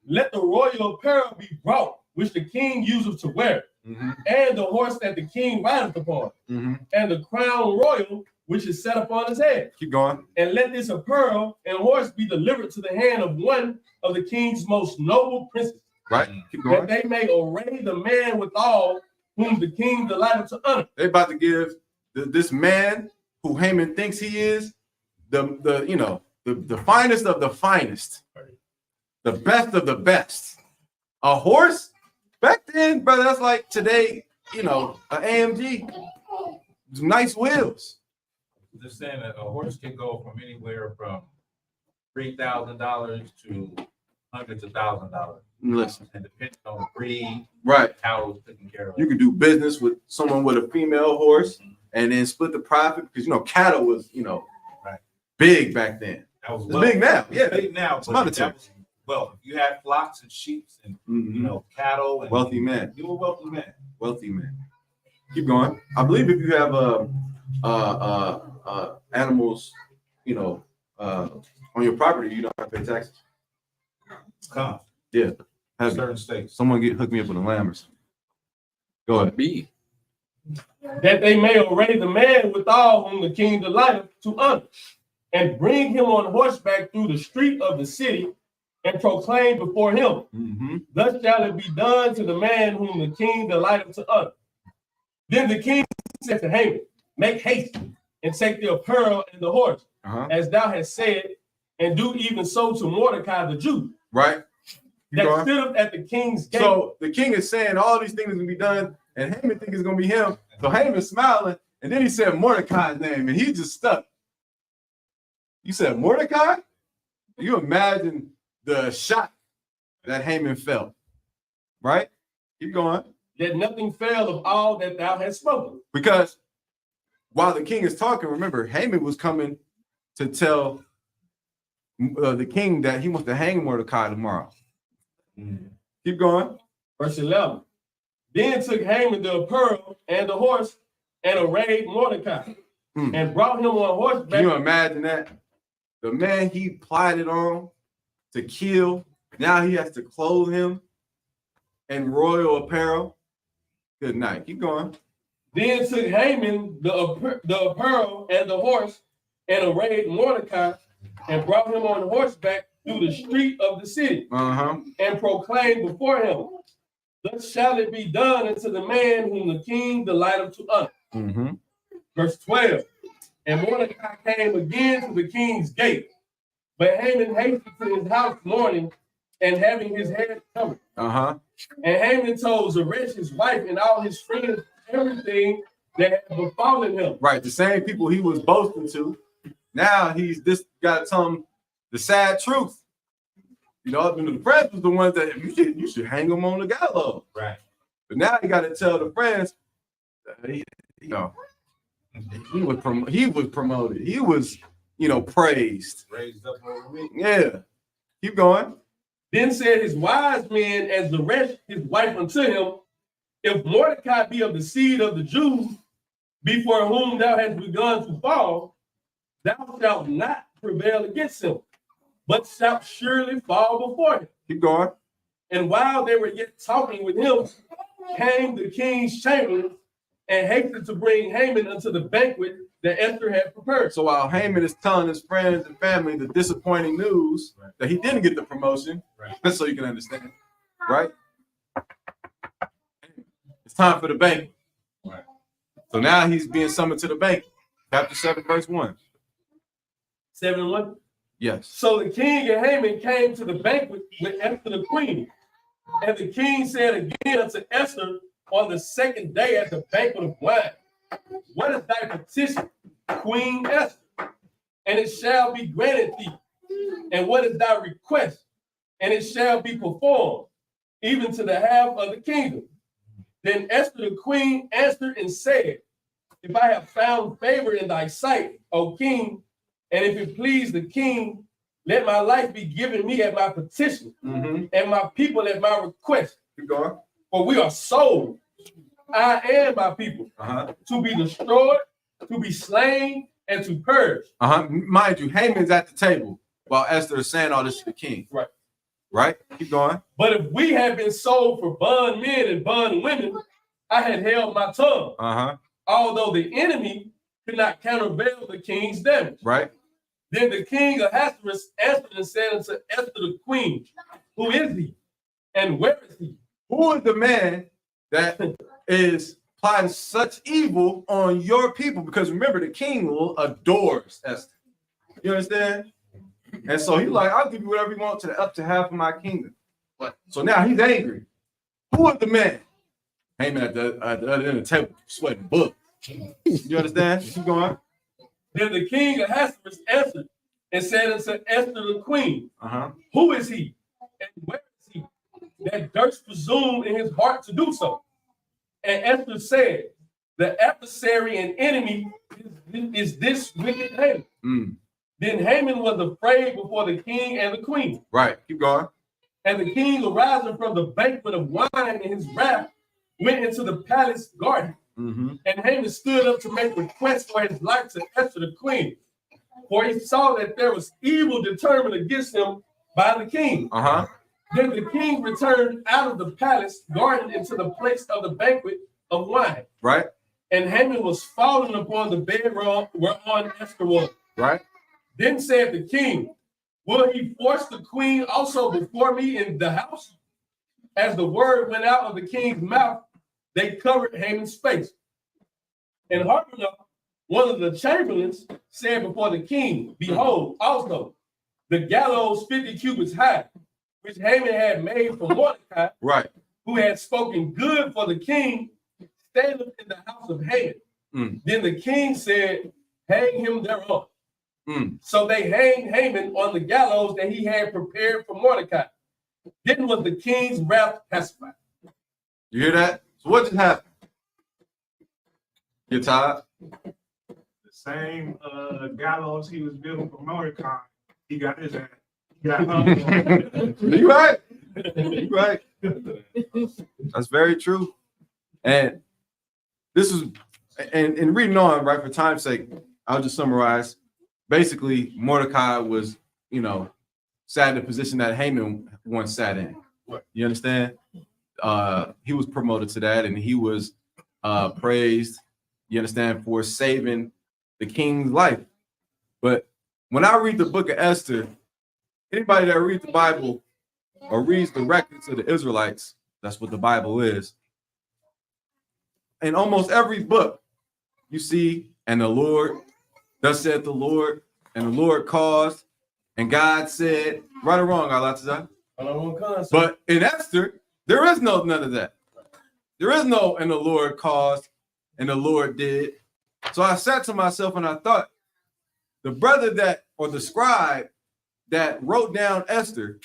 Let the royal apparel be brought, which the king useth to wear, and the horse that the king rideth upon, and the crown royal which is set upon his head. Keep going. And let this apparel and horse be delivered to the hand of one of the king's most noble princes. Right. Keep going. That they may array the man withal whom the king delighted to honor. They about to give this man who Haman thinks he is the finest of the finest, the best of the best. A horse back then, brother, that's like today, an AMG, nice wheels. Just saying that a horse can go from anywhere from $3,000 to hundreds of $1,000s. Listen, and depending on the breed, right, how it's taken care of. You could do business with someone with a female horse and then split the profit because cattle was right, big back then. That was big now, yeah, big now. Well, you had flocks and sheep and cattle. And wealthy man. You were a wealthy man. Wealthy man. Keep going. I believe if you have animals, on your property, you don't have to pay taxes. Come. Yeah. Certain states. Someone hook me up with a lamb or something. Go ahead. B. That they may array the man withal whom the king delighteth to honor, and bring him on horseback through the street of the city, and proclaim before him. Thus shall it be done to the man whom the king delighteth to honor. Then the king said to Haman, make haste and take the apparel and the horse, as thou hast said, and do even so to Mordecai the Jew. Right. That stood at the king's gate. So the king is saying all these things will be done, and Haman thinks it's gonna be him. So Haman's smiling, and then he said Mordecai's name, and he just stuck. You said Mordecai? You imagine the shock that Haman felt, right? Keep going. That nothing failed of all that thou hast spoken. Because while the king is talking, remember, Haman was coming to tell the king that he wants to hang Mordecai tomorrow. Keep going. Verse 11. Then took Haman the apparel and the horse and arrayed Mordecai and brought him on horseback. Can you imagine that? The man he plotted on to kill, now he has to clothe him in royal apparel. Good night. Keep going. Then took Haman the apparel and the horse and arrayed Mordecai and brought him on horseback through the street of the city and proclaimed before him, thus shall it be done unto the man whom the king delighteth to honor. Verse 12. And Mordecai came again to the king's gate, but Haman hasted to his house mourning and having his head covered. And Haman told Zeresh, his wife, and all his friends everything that had befallen him. Right, the same people he was boasting to. Now he's just got to tell them the sad truth. The friends was the ones that you should hang them on the gallows. Right. But now he got to tell the friends, he was promoted. He was, praised. Raised up over me. Yeah. Keep going. Then said his wise men and Zeresh, his wife, unto him, if Mordecai be of the seed of the Jews, before whom thou hast begun to fall, thou shalt not prevail against him, but shalt surely fall before him. Keep going. And while they were yet talking with him, came the king's chamberlain and hastened to bring Haman unto the banquet that Esther had prepared. So while Haman is telling his friends and family the disappointing news that he didn't get the promotion, just so you can understand, right? It's time for the banquet. Right. So now he's being summoned to the banquet. Chapter 7, verse 1. 7:1. Yes. So the king and Haman came to the banquet with Esther the queen. And the king said again unto Esther on the second day at the banquet of wine, what is thy petition, Queen Esther? And it shall be granted thee. And what is thy request? And it shall be performed, even to the half of the kingdom. Then Esther the queen answered and said, if I have found favor in thy sight, O king, and if it please the king, let my life be given me at my petition, and my people at my request. Keep going. For we are sold I and my people, to be destroyed, to be slain, and to purge. Mind you, Haman's at the table while Esther is saying all this to the king. Right. Right? Keep going. But if we had been sold for bond men and bond women, I had held my tongue. Although the enemy could not countervail the king's damage. Right. Then the king of Ahasuerus answered and said unto Esther the queen, who is he? And where is he? Who is the man that is plotting such evil on your people? Because remember, the king adores Esther. You understand? And so he's like, I'll give you whatever you want up to half of my kingdom. So now he's angry. Who is the man? Haman at the other end of the table, sweating bullets. You understand? Keep going. Then the king of Ahasuerus answered and said unto Esther the queen, who is he? And where is he that durst presume in his heart to do so? And Esther said, the adversary and enemy is this wicked Haman. Then Haman was afraid before the king and the queen. Right. Keep going. And the king, arising from the banquet of wine in his wrath, went into the palace garden. And Haman stood up to make request for his life to Esther the queen. For he saw that there was evil determined against him by the king. Then the king returned out of the palace garden into the place of the banquet of wine. Right. And Haman was fallen upon the bed whereon Esther was. Right. Then said the king, will he force the queen also before me in the house? As the word went out of the king's mouth, they covered Haman's face. And Harpana, one of the chamberlains, said before the king, behold, also the gallows 50 cubits high, which Haman had made for Mordecai, right, who had spoken good for the king, standeth in the house of Haman. Then the king said, hang him thereon. So they hanged Haman on the gallows that he had prepared for Mordecai. Then was the king's wrath pacified. You hear that? So what just happened? You tired? The same gallows he was building for Mordecai, he got his ass. He got You right? You right? That's very true. And this is, and reading on, right, for time's sake, I'll just summarize. Basically, Mordecai was, sat in the position that Haman once sat in. You understand? He was promoted to that, and he was praised, you understand, for saving the king's life. But when I read the book of Esther, anybody that reads the Bible or reads the records of the Israelites, that's what the Bible is. In almost every book, you see, and the Lord, thus said the Lord, and the Lord caused, and God said, right or wrong, Allah. But in Esther, there is none of that. There is no, and the Lord caused, and the Lord did. So I sat to myself and I thought, the brother that, or the scribe that wrote down Esther,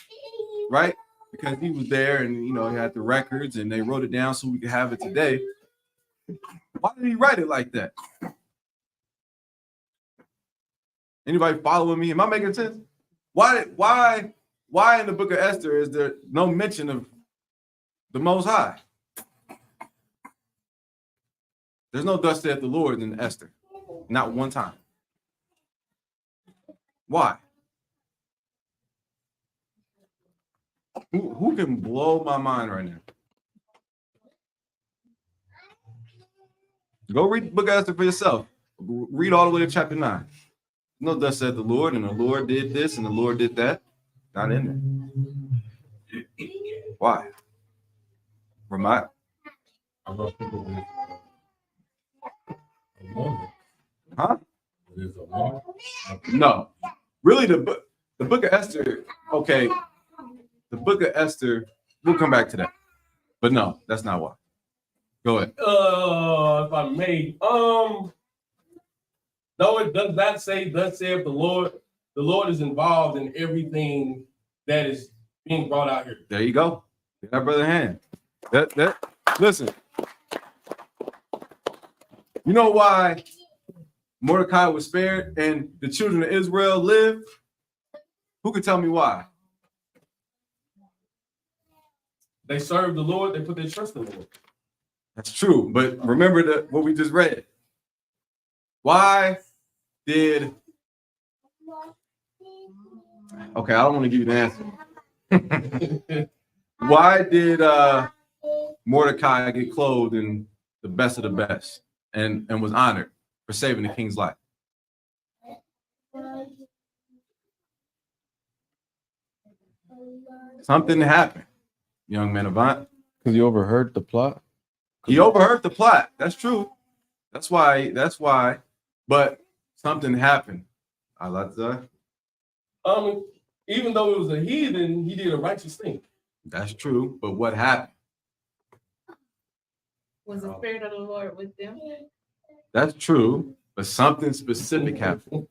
right? Because he was there and, he had the records and they wrote it down so we could have it today. Why did he write it like that? Anybody following me? Am I making sense? Why in the book of Esther is there no mention of the Most High? There's no thus saith the Lord in Esther. Not one time. Why? Who can blow my mind right now? Go read the book of Esther for yourself. Read all the way to chapter 9. No, thus said the Lord, and the Lord did this, and the Lord did that. Not in there. Why? Ramat? Huh? No. Really, the book of Esther, okay. The book of Esther, we'll come back to that. But no, that's not why. Go ahead. If I may, though it does not say, thus saith the Lord is involved in everything that is being brought out here. There you go. That brother hand. Listen. You know why Mordecai was spared and the children of Israel lived? Who can tell me why? They served the Lord, they put their trust in the Lord. That's true. But remember what we just read. Why did... Okay, I don't want to give you the answer. Why did Mordecai get clothed in the best of the best and was honored for saving the king's life? Something happened, young man Avant. Because you overheard the plot. He overheard the plot. That's true. That's why. But something happened. Even though it was a heathen, he did a righteous thing. That's true. But what happened? Was the spirit of the Lord with them? That's true. But something specific happened.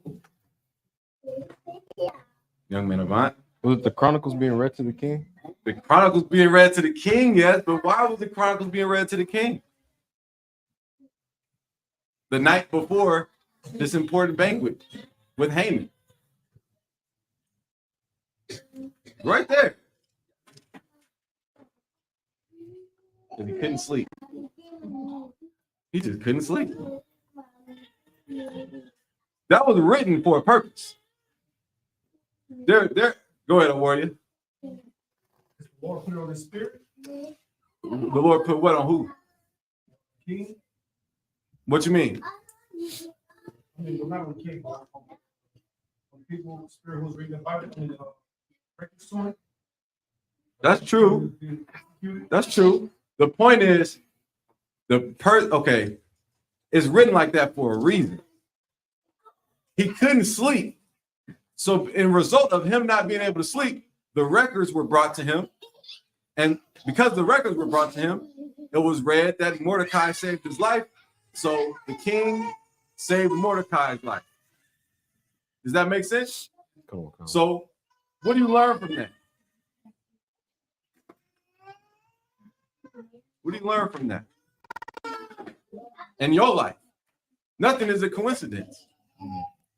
Young man Avant. Was it the Chronicles being read to the king? The Chronicles being read to the king, yes, but why was the Chronicles being read to the king? The night before this important banquet with Haman. Right there. Because he couldn't sleep. He just couldn't sleep. That was written for a purpose. Go ahead, warrior. The Lord put it on his spirit. The Lord put what on who? King. What you mean? I mean, not on the king, but on people, spirit who's reading the Bible and story. That's true. That's true. The point is, it's written like that for a reason. He couldn't sleep. So in result of him not being able to sleep, the records were brought to him. And because the records were brought to him, it was read that Mordecai saved his life. So the king saved Mordecai's life. Does that make sense? Come on. So what do you learn from that? What do you learn from that? In your life, nothing is a coincidence.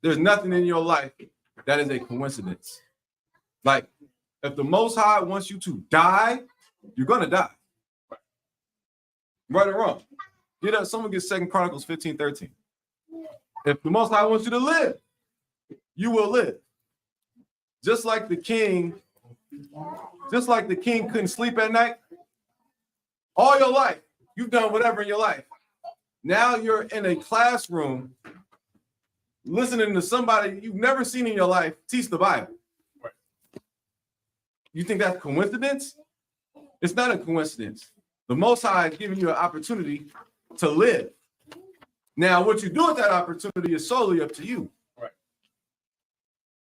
There's nothing in your life that is a coincidence. Like, if the Most High wants you to die, you're gonna die. Right or wrong? Get up. Someone get 2 Chronicles 15:13. If the Most High wants you to live, you will live. Just like the king couldn't sleep at night. All your life, you've done whatever in your life. Now you're in a classroom listening to somebody you've never seen in your life teach the Bible. You think that's coincidence? It's not a coincidence. The Most High is giving you an opportunity to live. Now, what you do with that opportunity is solely up to you. Right.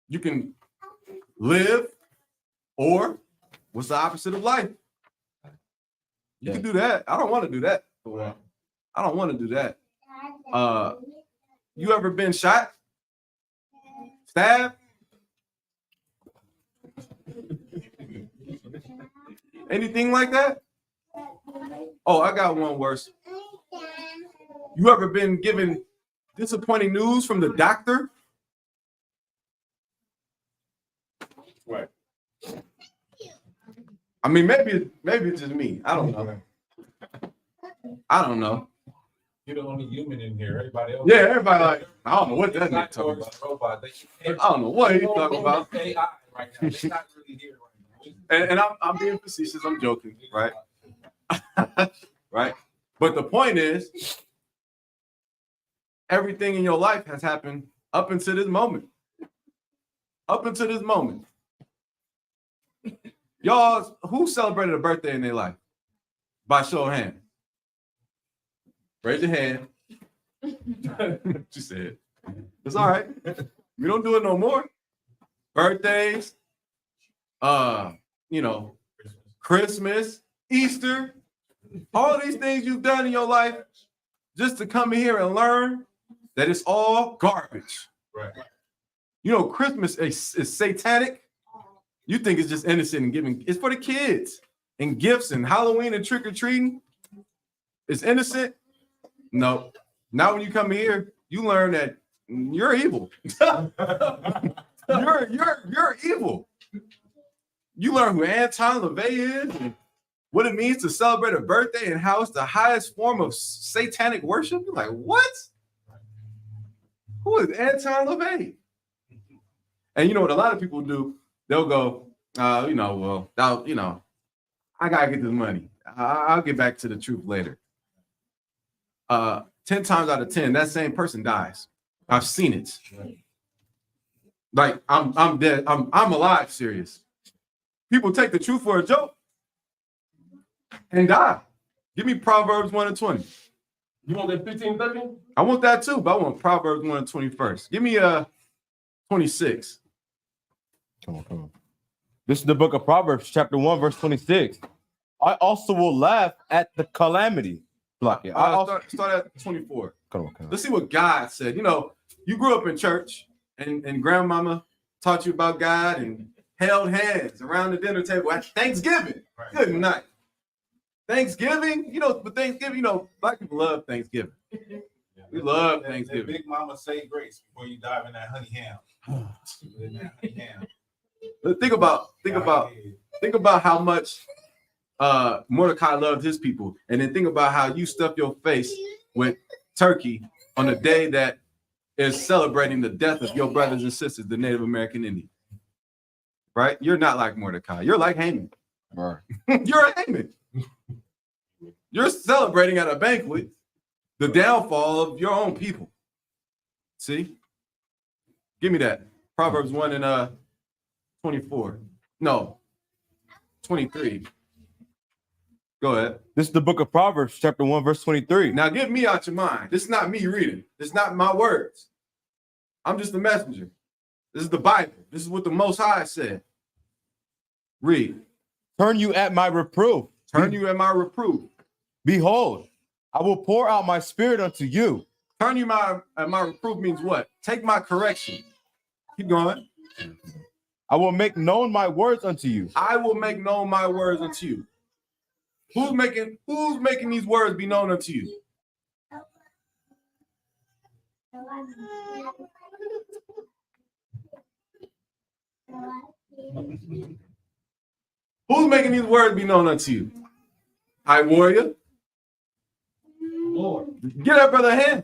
You can live, or what's the opposite of life? You can do that. I don't want to do that. I don't want to do that. You ever been shot? Stabbed? Anything like that? Oh, I got one worse. You ever been given disappointing news from the doctor? Right. I mean, maybe it's just me. I don't know. You're the only human in here. Everybody else. Yeah, everybody like, I don't know what that nigga talking about. Robot. I don't know what he's talking about. AI right now. They're not really here right now. And I'm being facetious. I'm joking, right? Right. But the point is, everything in your life has happened up until this moment. Up until this moment. Y'all, who celebrated a birthday in their life? By show of hands. Raise your hand. What you said. It's all right. We don't do it no more. Birthdays, Christmas, Easter, all these things you've done in your life just to come in here and learn that it's all garbage. Right. You know, Christmas is satanic. You think it's just innocent and giving. It's for the kids and gifts and Halloween and trick-or-treating. It's innocent. No. Now when you come here, you learn that you're evil. You're evil. You learn who Anton LaVey is. And what it means to celebrate a birthday and how it's the highest form of satanic worship. You're like, what? Who is Anton LaVey? And you know what a lot of people do? They'll go, I gotta get this money. I'll get back to the truth later. 10 times out of 10, that same person dies. I've seen it. Like I'm dead. I'm alive. Serious. People take the truth for a joke and die. Give me Proverbs 1 and 20. You want that 15, 13? I want that too, but I want Proverbs 1 and 20 first. Give me 26. Come on. This is the book of Proverbs, chapter 1, verse 26. I also will laugh at the calamity. Block it. Start at 24. Come on. Let's see what God said. You know, you grew up in church and grandmama taught you about God and held hands around the dinner table at Thanksgiving. Right. Good night. Thanksgiving, but Thanksgiving, black people love Thanksgiving. We love Thanksgiving. Big mama say grace before you dive in that honey ham. Think about how much Mordecai loved his people, and then think about how you stuff your face with turkey on the day that is celebrating the death of your brothers and sisters, the Native American Indians. Right? You're not like Mordecai. You're like Haman. Right. You're a Haman. You're celebrating at a banquet the downfall of your own people. See? Give me that. Proverbs 1 and 24. No, 23. Go ahead. This is the book of Proverbs, chapter 1, verse 23. Now get me out your mind. This is not me reading. This is not my words. I'm just the messenger. This is the Bible. This is what the Most High said. Read. Turn you at my reproof. Turn you at my reproof. Behold, I will pour out my spirit unto you. Turn you at my reproof means what? Take my correction. Keep going. I will make known my words unto you. I will make known my words unto you. Who's making these words be known unto you? Who's making these words be known unto you? I warrior. Lord. Get that brother a hand.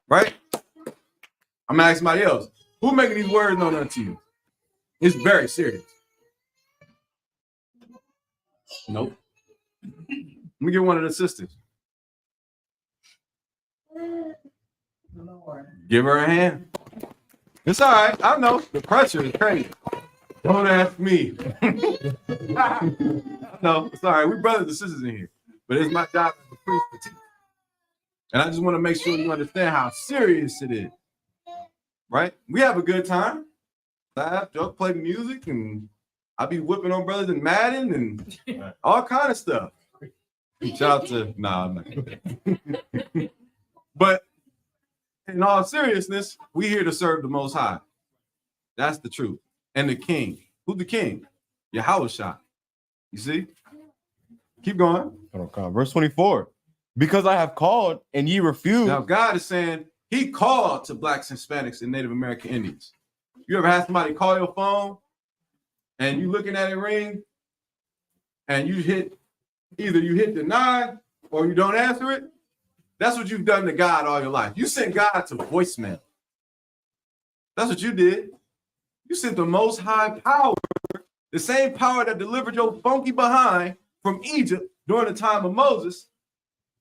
Right? I'm gonna ask somebody else. Who's making these words known unto you? It's very serious. Nope. Let me get one of the sisters. Give her a hand. It's all right. I know the pressure is crazy. Don't ask me. No, it's all right. We're brothers and sisters in here, but it's my job as a priest to teach. And I just want to make sure you understand how serious it is. Right? We have a good time. Laugh, joke, play music, and I be whipping on brothers in Madden and all kind of stuff. Shout out to I'm not. But in all seriousness, we here to serve the Most High. That's the truth. And the King. Who's the King? YAHANNA. You see? Keep going. Verse 24. Because I have called and ye refuse. Now God is saying he called to blacks, Hispanics, and Native American Indians. You ever had somebody call your phone and you looking at it ring and you hit deny or you don't answer it? That's what you've done to God all your life. You sent God to voicemail. That's what you did. You sent the Most High power, the same power that delivered your funky behind from Egypt during the time of Moses,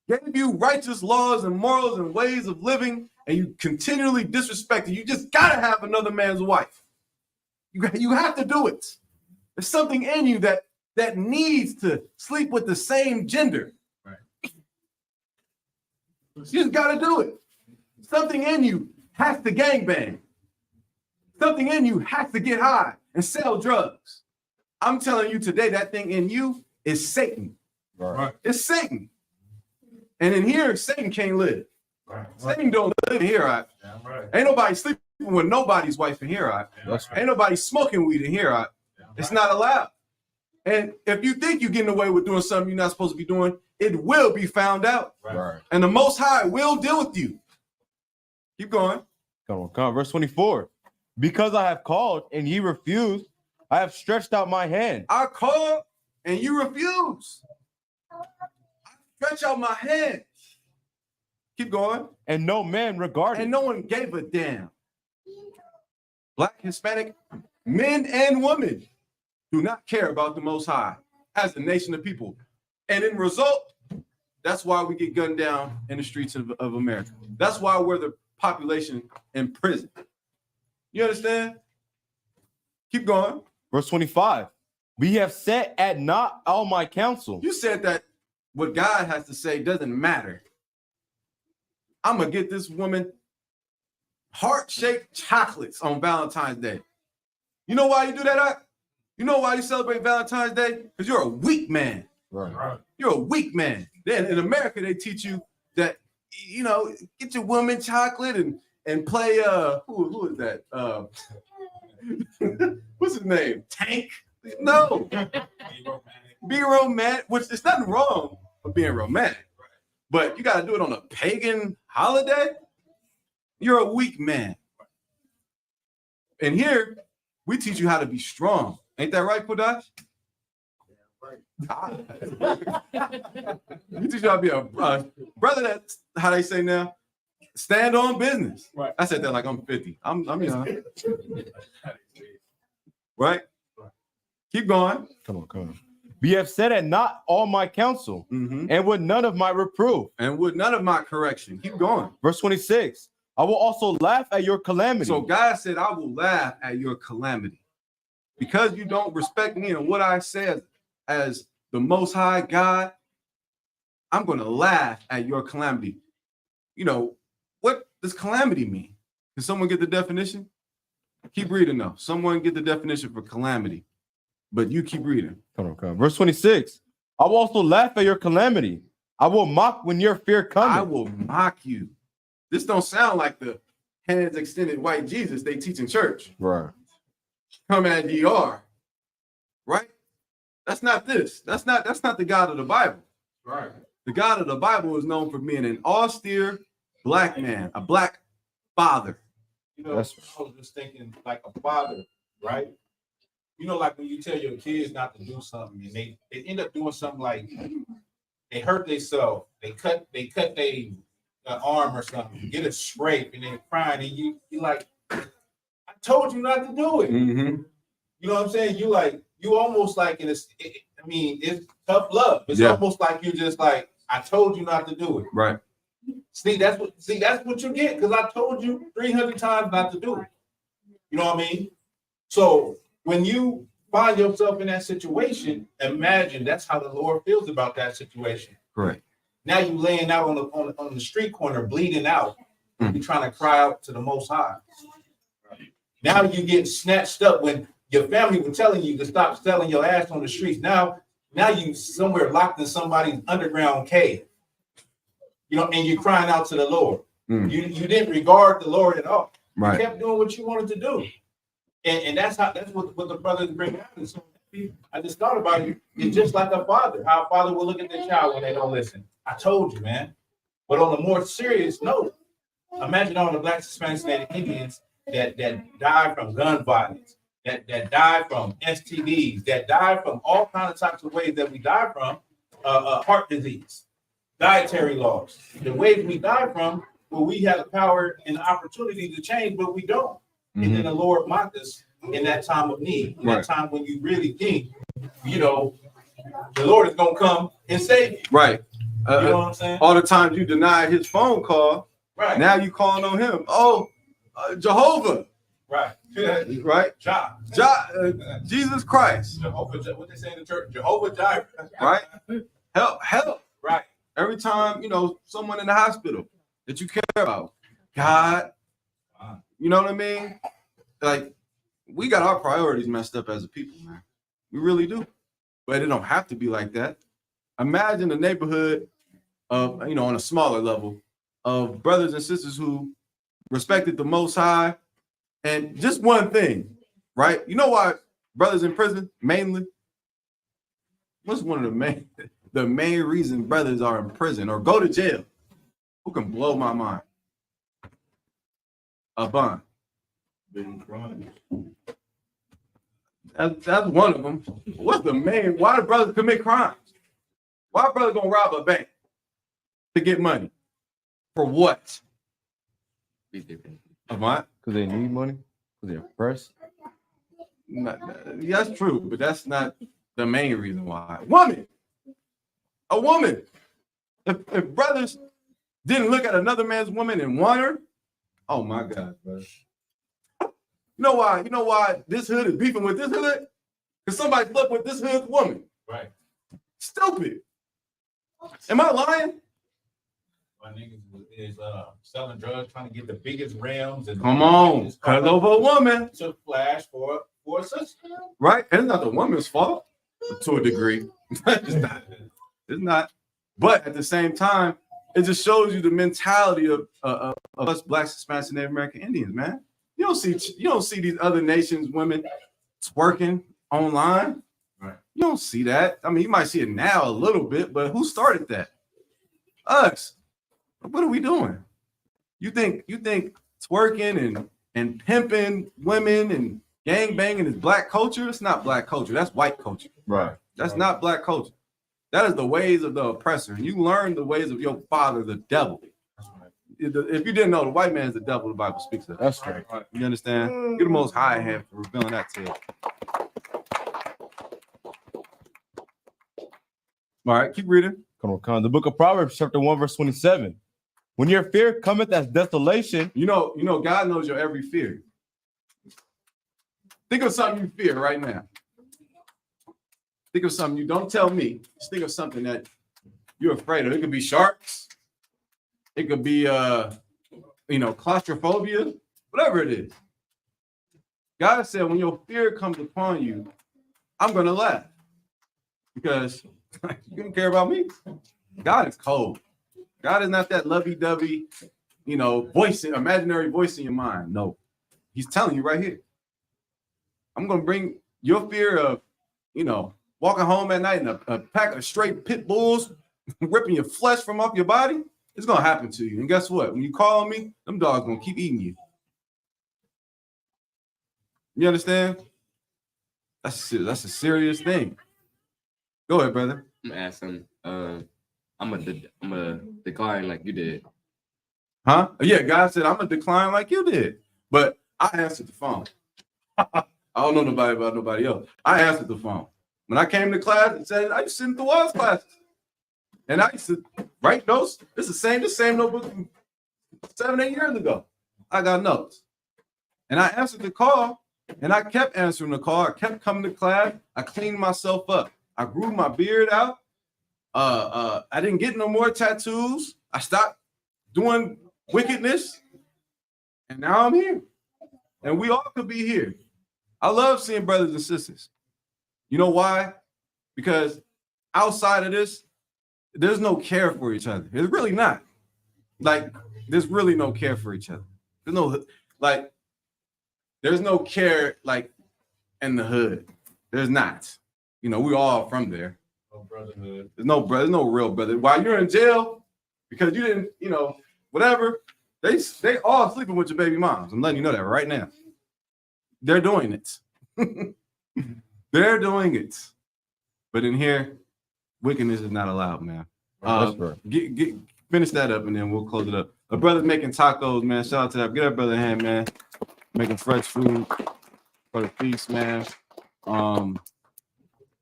gave you righteous laws and morals and ways of living, and you continually disrespect it. You just got to have another man's wife. You have to do it. There's something in you that needs to sleep with the same gender. Right. You just got to do it. Something in you has to gangbang. Something in you has to get high and sell drugs. I'm telling you today, that thing in you is Satan. Right. It's Satan. And in here, Satan can't live. Right. Satan don't live in here. Right? Right. Ain't nobody sleeping with nobody's wife in here. Right? Right. Ain't nobody smoking weed in here. Right? It's not allowed. And if you think you're getting away with doing something you're not supposed to be doing, it will be found out. Right. And the Most High will deal with you. Keep going. Come on. Verse 24. Because I have called and ye refuse, I have stretched out my hand. I called and you refuse. I stretch out my hand. Keep going. And no man regarded. And no one gave a damn. Black, Hispanic, men and women do not care about the Most High as a nation of people. And in result, that's why we get gunned down in the streets of America. That's why we're the population in prison. You understand? Keep going. Verse 25. We have set at naught all my counsel. You said that what God has to say doesn't matter. I'm going to get this woman heart-shaped chocolates on Valentine's Day. You know why you do that? You know why you celebrate Valentine's Day? Because you're a weak man. Right. You're a weak man. Then in America, they teach you that, you know, get your woman chocolate and play, who is that? What's his name? Tank? No. Be romantic, which there's nothing wrong with being romantic. But you got to do it on a pagan holiday? You're a weak man. And here, we teach you how to be strong. Ain't that right, Kodash? We teach you how to be a brother. That's how they say now. Stand on business. Right. I said that like I'm 50. I'm young. Right? Keep going. Come on. We have set at naught all my counsel, and with none of my reproof. And with none of my correction. Keep going. Verse 26. I will also laugh at your calamity. So God said, I will laugh at your calamity. Because you don't respect me and what I say as the Most High God, I'm going to laugh at your calamity. You know, what does calamity mean? Can someone get the definition? Keep reading though. Someone get the definition for calamity. But you keep reading. Come on. Verse 26. I will also laugh at your calamity. I will mock when your fear comes. I will mock you. This don't sound like the hands extended white Jesus they teach in church. Right. Come as ye are. Right? That's not this. That's not the God of the Bible. Right. The God of the Bible is known for being an austere black man, a black father. You know, I was just thinking like a father, right? You know, like when you tell your kids not to do something and they end up doing something like they hurt themselves, they cut their arm or something, get a scrape and they're crying and you like, I told you not to do it. Mm-hmm. You know what I'm saying? You almost like it's tough love. It's almost like you're just like, I told you not to do it. Right. See, that's what you get because I told you 300 times not to do it. You know what I mean? So when you find yourself in that situation, imagine that's how the Lord feels about that situation. Correct. Now you laying out on the street corner, bleeding out. You're trying to cry out to the Most High. Now you get snatched up when your family were telling you to stop selling your ass on the streets. Now you somewhere locked in somebody's underground cave. You know, and you're crying out to the Lord. You didn't regard the Lord at all. Right. You kept doing what you wanted to do. And that's what the brothers bring out. And so I just thought about it. It's just like a father. How a father will look at their child when they don't listen. I told you, man. But on a more serious note, imagine all the Blacks, Hispanics, and Indians that died from gun violence, that died from STDs, that died from all kinds of types of ways that we die from heart disease, dietary laws. The ways we die from, well, we have the power and the opportunity to change, but we don't. And then the Lord mocked us in that time of need, in that time when you really think, you know, the Lord is going to come and save you. Right. You know what I'm saying? All the times you denied his phone call, Right. now you calling on him. Oh, Jehovah. Right. Right. Jesus Christ. Jehovah, what they say in the church, Jehovah Jireh. Right. Help. Right. Every time, you know, someone in the hospital that you care about, God, you know what I mean? Like, we got our priorities messed up as a people, man. We really do. But it don't have to be like that. Imagine a neighborhood of, you know, on a smaller level of brothers and sisters who respected the Most High. And just one thing, right? You know why brothers in prison, mainly? What's one of the main reason brothers are in prison or go to jail? Who can blow my mind? A bond. That's one of them. What's the main? Why do brothers commit crimes? Why a brother gonna rob a bank to get money? For what? Of what? Because they need money. Because they're oppressed. That's true, but that's not the main reason why. A woman. If brothers didn't look at another man's woman and want her, oh my God, bro. You know why? You know why this hood is beefing with this hood? Because somebody slept with this hood's woman. Right. Stupid. Am I lying? My niggas is selling drugs, trying to get the biggest rims and Come on, cause over a woman. To flash for such. Right? And it's not the woman's fault to a degree. It's not. But at the same time, it just shows you the mentality of us Blacks, Hispanics, and Native American Indians, man. You don't see these other nations women twerking online. Right. You don't see that. I mean, you might see it now a little bit, but who started that? Us. What are we doing? You think twerking and pimping women and gang banging is black culture? It's not black culture. That's white culture. Right. That's not black culture. That is the ways of the oppressor. And you learn the ways of your father, the devil. If you didn't know, the white man is the devil. The Bible speaks of. That's right. You understand? You're the most high hand for revealing that to you. All right, keep reading. Come on. The book of Proverbs, chapter 1, verse 27. When your fear cometh as desolation. You know, God knows your every fear. Think of something you fear right now. Think of something you don't tell me. Just think of something that you're afraid of. It could be sharks. It could be claustrophobia, whatever it is. God said, when your fear comes upon you, I'm gonna laugh. Because you don't care about me. God is cold. God is not that lovey-dovey, voice, imaginary voice in your mind. No, he's telling you right here. I'm going to bring your fear of, walking home at night and a pack of straight pit bulls ripping your flesh from off your body. It's going to happen to you. And guess what? When you call on me, them dogs going to keep eating you. You understand? That's a serious thing. Go ahead, brother. I'm asking, I'm a decline like you did. Huh? Yeah, God said I'm gonna decline like you did. But I answered the phone. I don't know nobody about nobody else. I answered the phone. When I came to class and said, I used to sit in the Waz classes. And I used to write notes. It's the same notebook from 7-8 years ago. I got notes. And I answered the call, and I kept answering the call. I kept coming to class. I cleaned myself up. I grew my beard out. I didn't get no more tattoos. I stopped doing wickedness. And now I'm here. And we all could be here. I love seeing brothers and sisters. You know why? Because outside of this, there's no care for each other. There's really not. Like, there's really no care for each other. There's no care like in the hood. There's not. We all from there. No brotherhood. There's no real brother. While you're in jail, because you didn't, whatever, they all sleeping with your baby moms. I'm letting you know that right now. They're doing it. They're doing it. But in here, wickedness is not allowed, man. Finish that up and then we'll close it up. A brother making tacos, man. Shout out to that. Get that brother a hand, man. Making fresh food for the feast, man.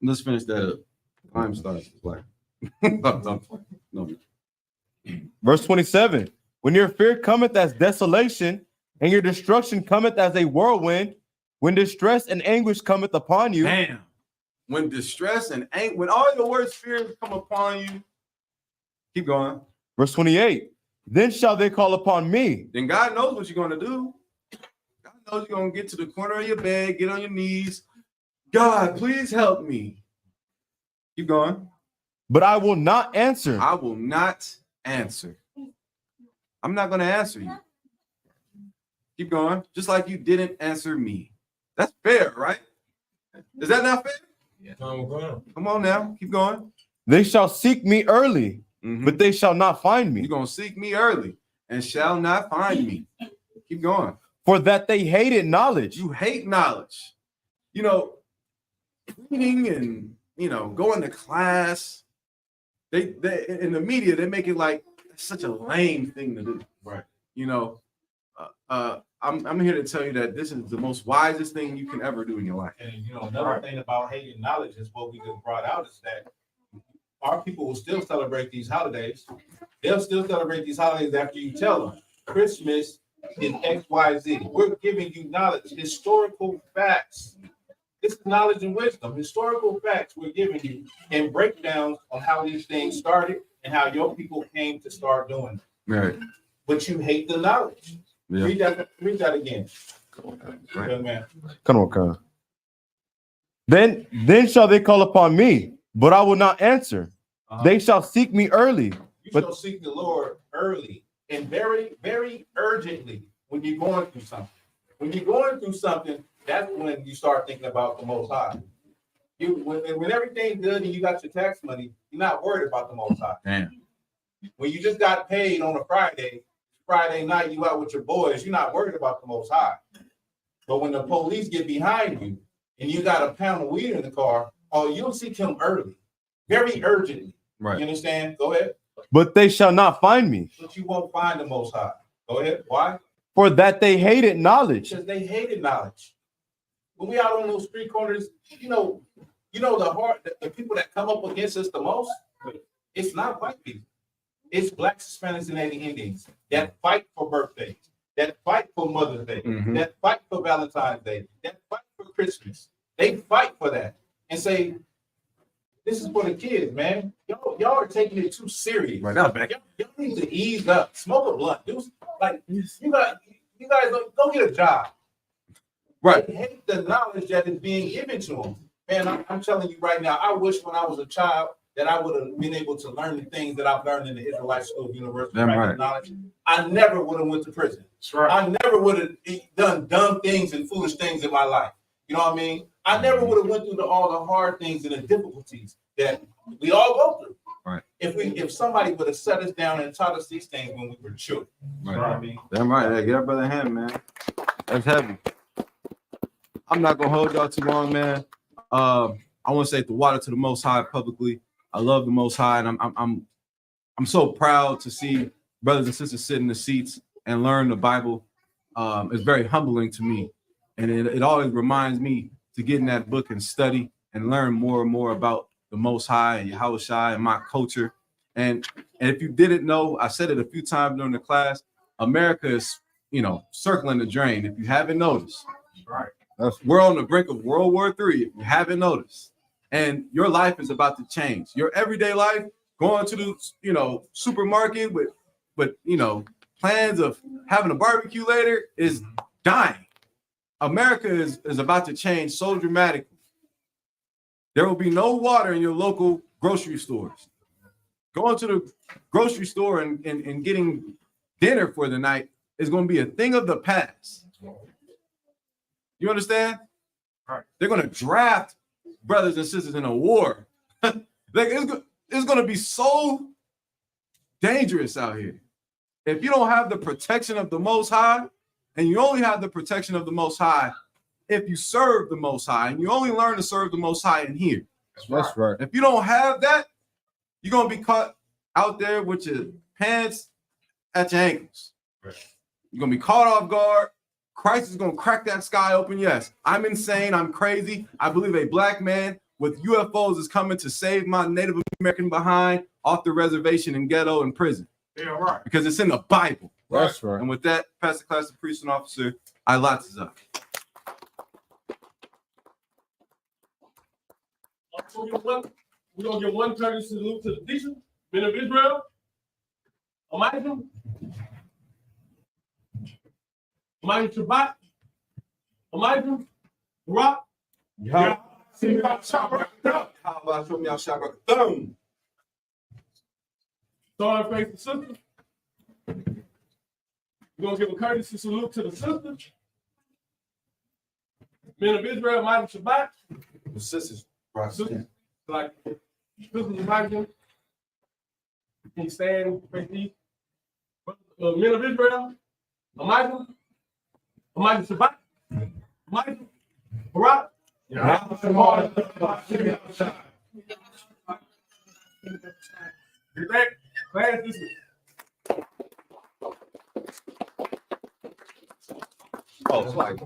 Let's finish that up. I'm starting to play. No. Verse 27. When your fear cometh as desolation, and your destruction cometh as a whirlwind, when distress and anguish cometh upon you. Damn. When distress and when all your worst fears come upon you, keep going. Verse 28. Then shall they call upon me. Then God knows what you're going to do. God knows you're going to get to the corner of your bed, get on your knees. God, please help me. Keep going. But I will not answer. I will not answer. I'm not going to answer you. Keep going. Just like you didn't answer me. That's fair, right? Is that not fair? Yeah. Come on now. Keep going. They shall seek me early, but they shall not find me. You're going to seek me early and shall not find me. Keep going. For that they hated knowledge. You hate knowledge. reading and going to class. They in the media they make it like such a lame thing to do. Right. I'm here to tell you that this is the most wisest thing you can ever do in your life. And another thing about hating knowledge is what we just brought out is that our people will still celebrate these holidays. They'll still celebrate these holidays after you tell them Christmas is XYZ. We're giving you knowledge, historical facts. This is knowledge and wisdom, historical facts we're giving you, and breakdowns on how these things started and how your people came to start doing it. Right. But you hate the knowledge. Yeah. Read that again. Right. Young man. Come on, come. Then shall they call upon me, but I will not answer. They shall seek me early. You shall seek the Lord early and very, very urgently when you're going through something. When you're going through something, that's when you start thinking about the Most High. When everything's good and you got your tax money, you're not worried about the Most High. Damn. When you just got paid on a Friday night, you out with your boys, you're not worried about the Most High. But when the police get behind you and you got a pound of weed in the car, you'll seek him early, very urgently. Right. You understand? Go ahead. But they shall not find me. But you won't find the Most High. Go ahead. Why? For that they hated knowledge. Because they hated knowledge. When we out on those street corners, the people that come up against us the most, it's not white people. It's Blacks, Hispanics, and Native Indians that fight for birthdays, that fight for Mother's Day, that fight for Valentine's Day, that fight for Christmas. They fight for that and say, this is for the kids, man. Y'all are taking it too serious. Right now, back. Y'all need to ease up. Smoke a blunt. You guys go get a job. Right. They hate the knowledge that is being given to them. Man, I'm telling you right now, I wish when I was a child that I would have been able to learn the things that I've learned in the Israelite School of University. Right. Knowledge. I never would have went to prison. That's right. I never would have done dumb things and foolish things in my life. You know what I mean? I never would have went through all the hard things and the difficulties that we all go through. Right. If somebody would have set us down and taught us these things when we were children. Right. You know what I mean? Damn right. Yeah, get up brother hand, man. That's heavy. I'm not gonna hold y'all too long, man. I want to say the water to the Most High publicly. I love the Most High, and I'm so proud to see brothers and sisters sit in the seats and learn the Bible. It's very humbling to me, and it always reminds me to get in that book and study and learn more and more about the Most High and Yahawashi and my culture. And if you didn't know, I said it a few times during the class. America is, circling the drain. If you haven't noticed, Right. We're on the brink of World War III. If you haven't noticed, and your life is about to change. Your everyday life, going to the supermarket with plans of having a barbecue later is dying. America is about to change so dramatically. There will be no water in your local grocery stores. Going to the grocery store and getting dinner for the night is going to be a thing of the past. You understand? Right. They're going to draft brothers and sisters in a war. It's going to be so dangerous out here. If you don't have the protection of the Most High, and you only have the protection of the Most High if you serve the Most High, and you only learn to serve the Most High in here. That's right. If you don't have that, you're going to be caught out there with your pants at your ankles. Right. You're going to be caught off guard. Christ is going to crack that sky open. Yes, I'm insane. I'm crazy. I believe a black man with UFOs is coming to save my Native American behind off the reservation and ghetto and prison. Yeah, right. Because it's in the Bible. That's right. And with that, pass the class to priest and officer. I.S.U.P.K is up. We're going to give one courtesy salute to the teacher, men of Israel, I.S.U.P.K, Shabbat, I.S.U.P.K, Rock. How about show me our Shabbat? Boom. Starting face the sister. We're going to give a courtesy salute to the sister, men of Israel, Shabbat. The sisters. Sisters, like sisters of Michael. Can you stand face these? Men of Israel, Michael, Shabbat, Michael, Barak, Class this week. Oh, it's like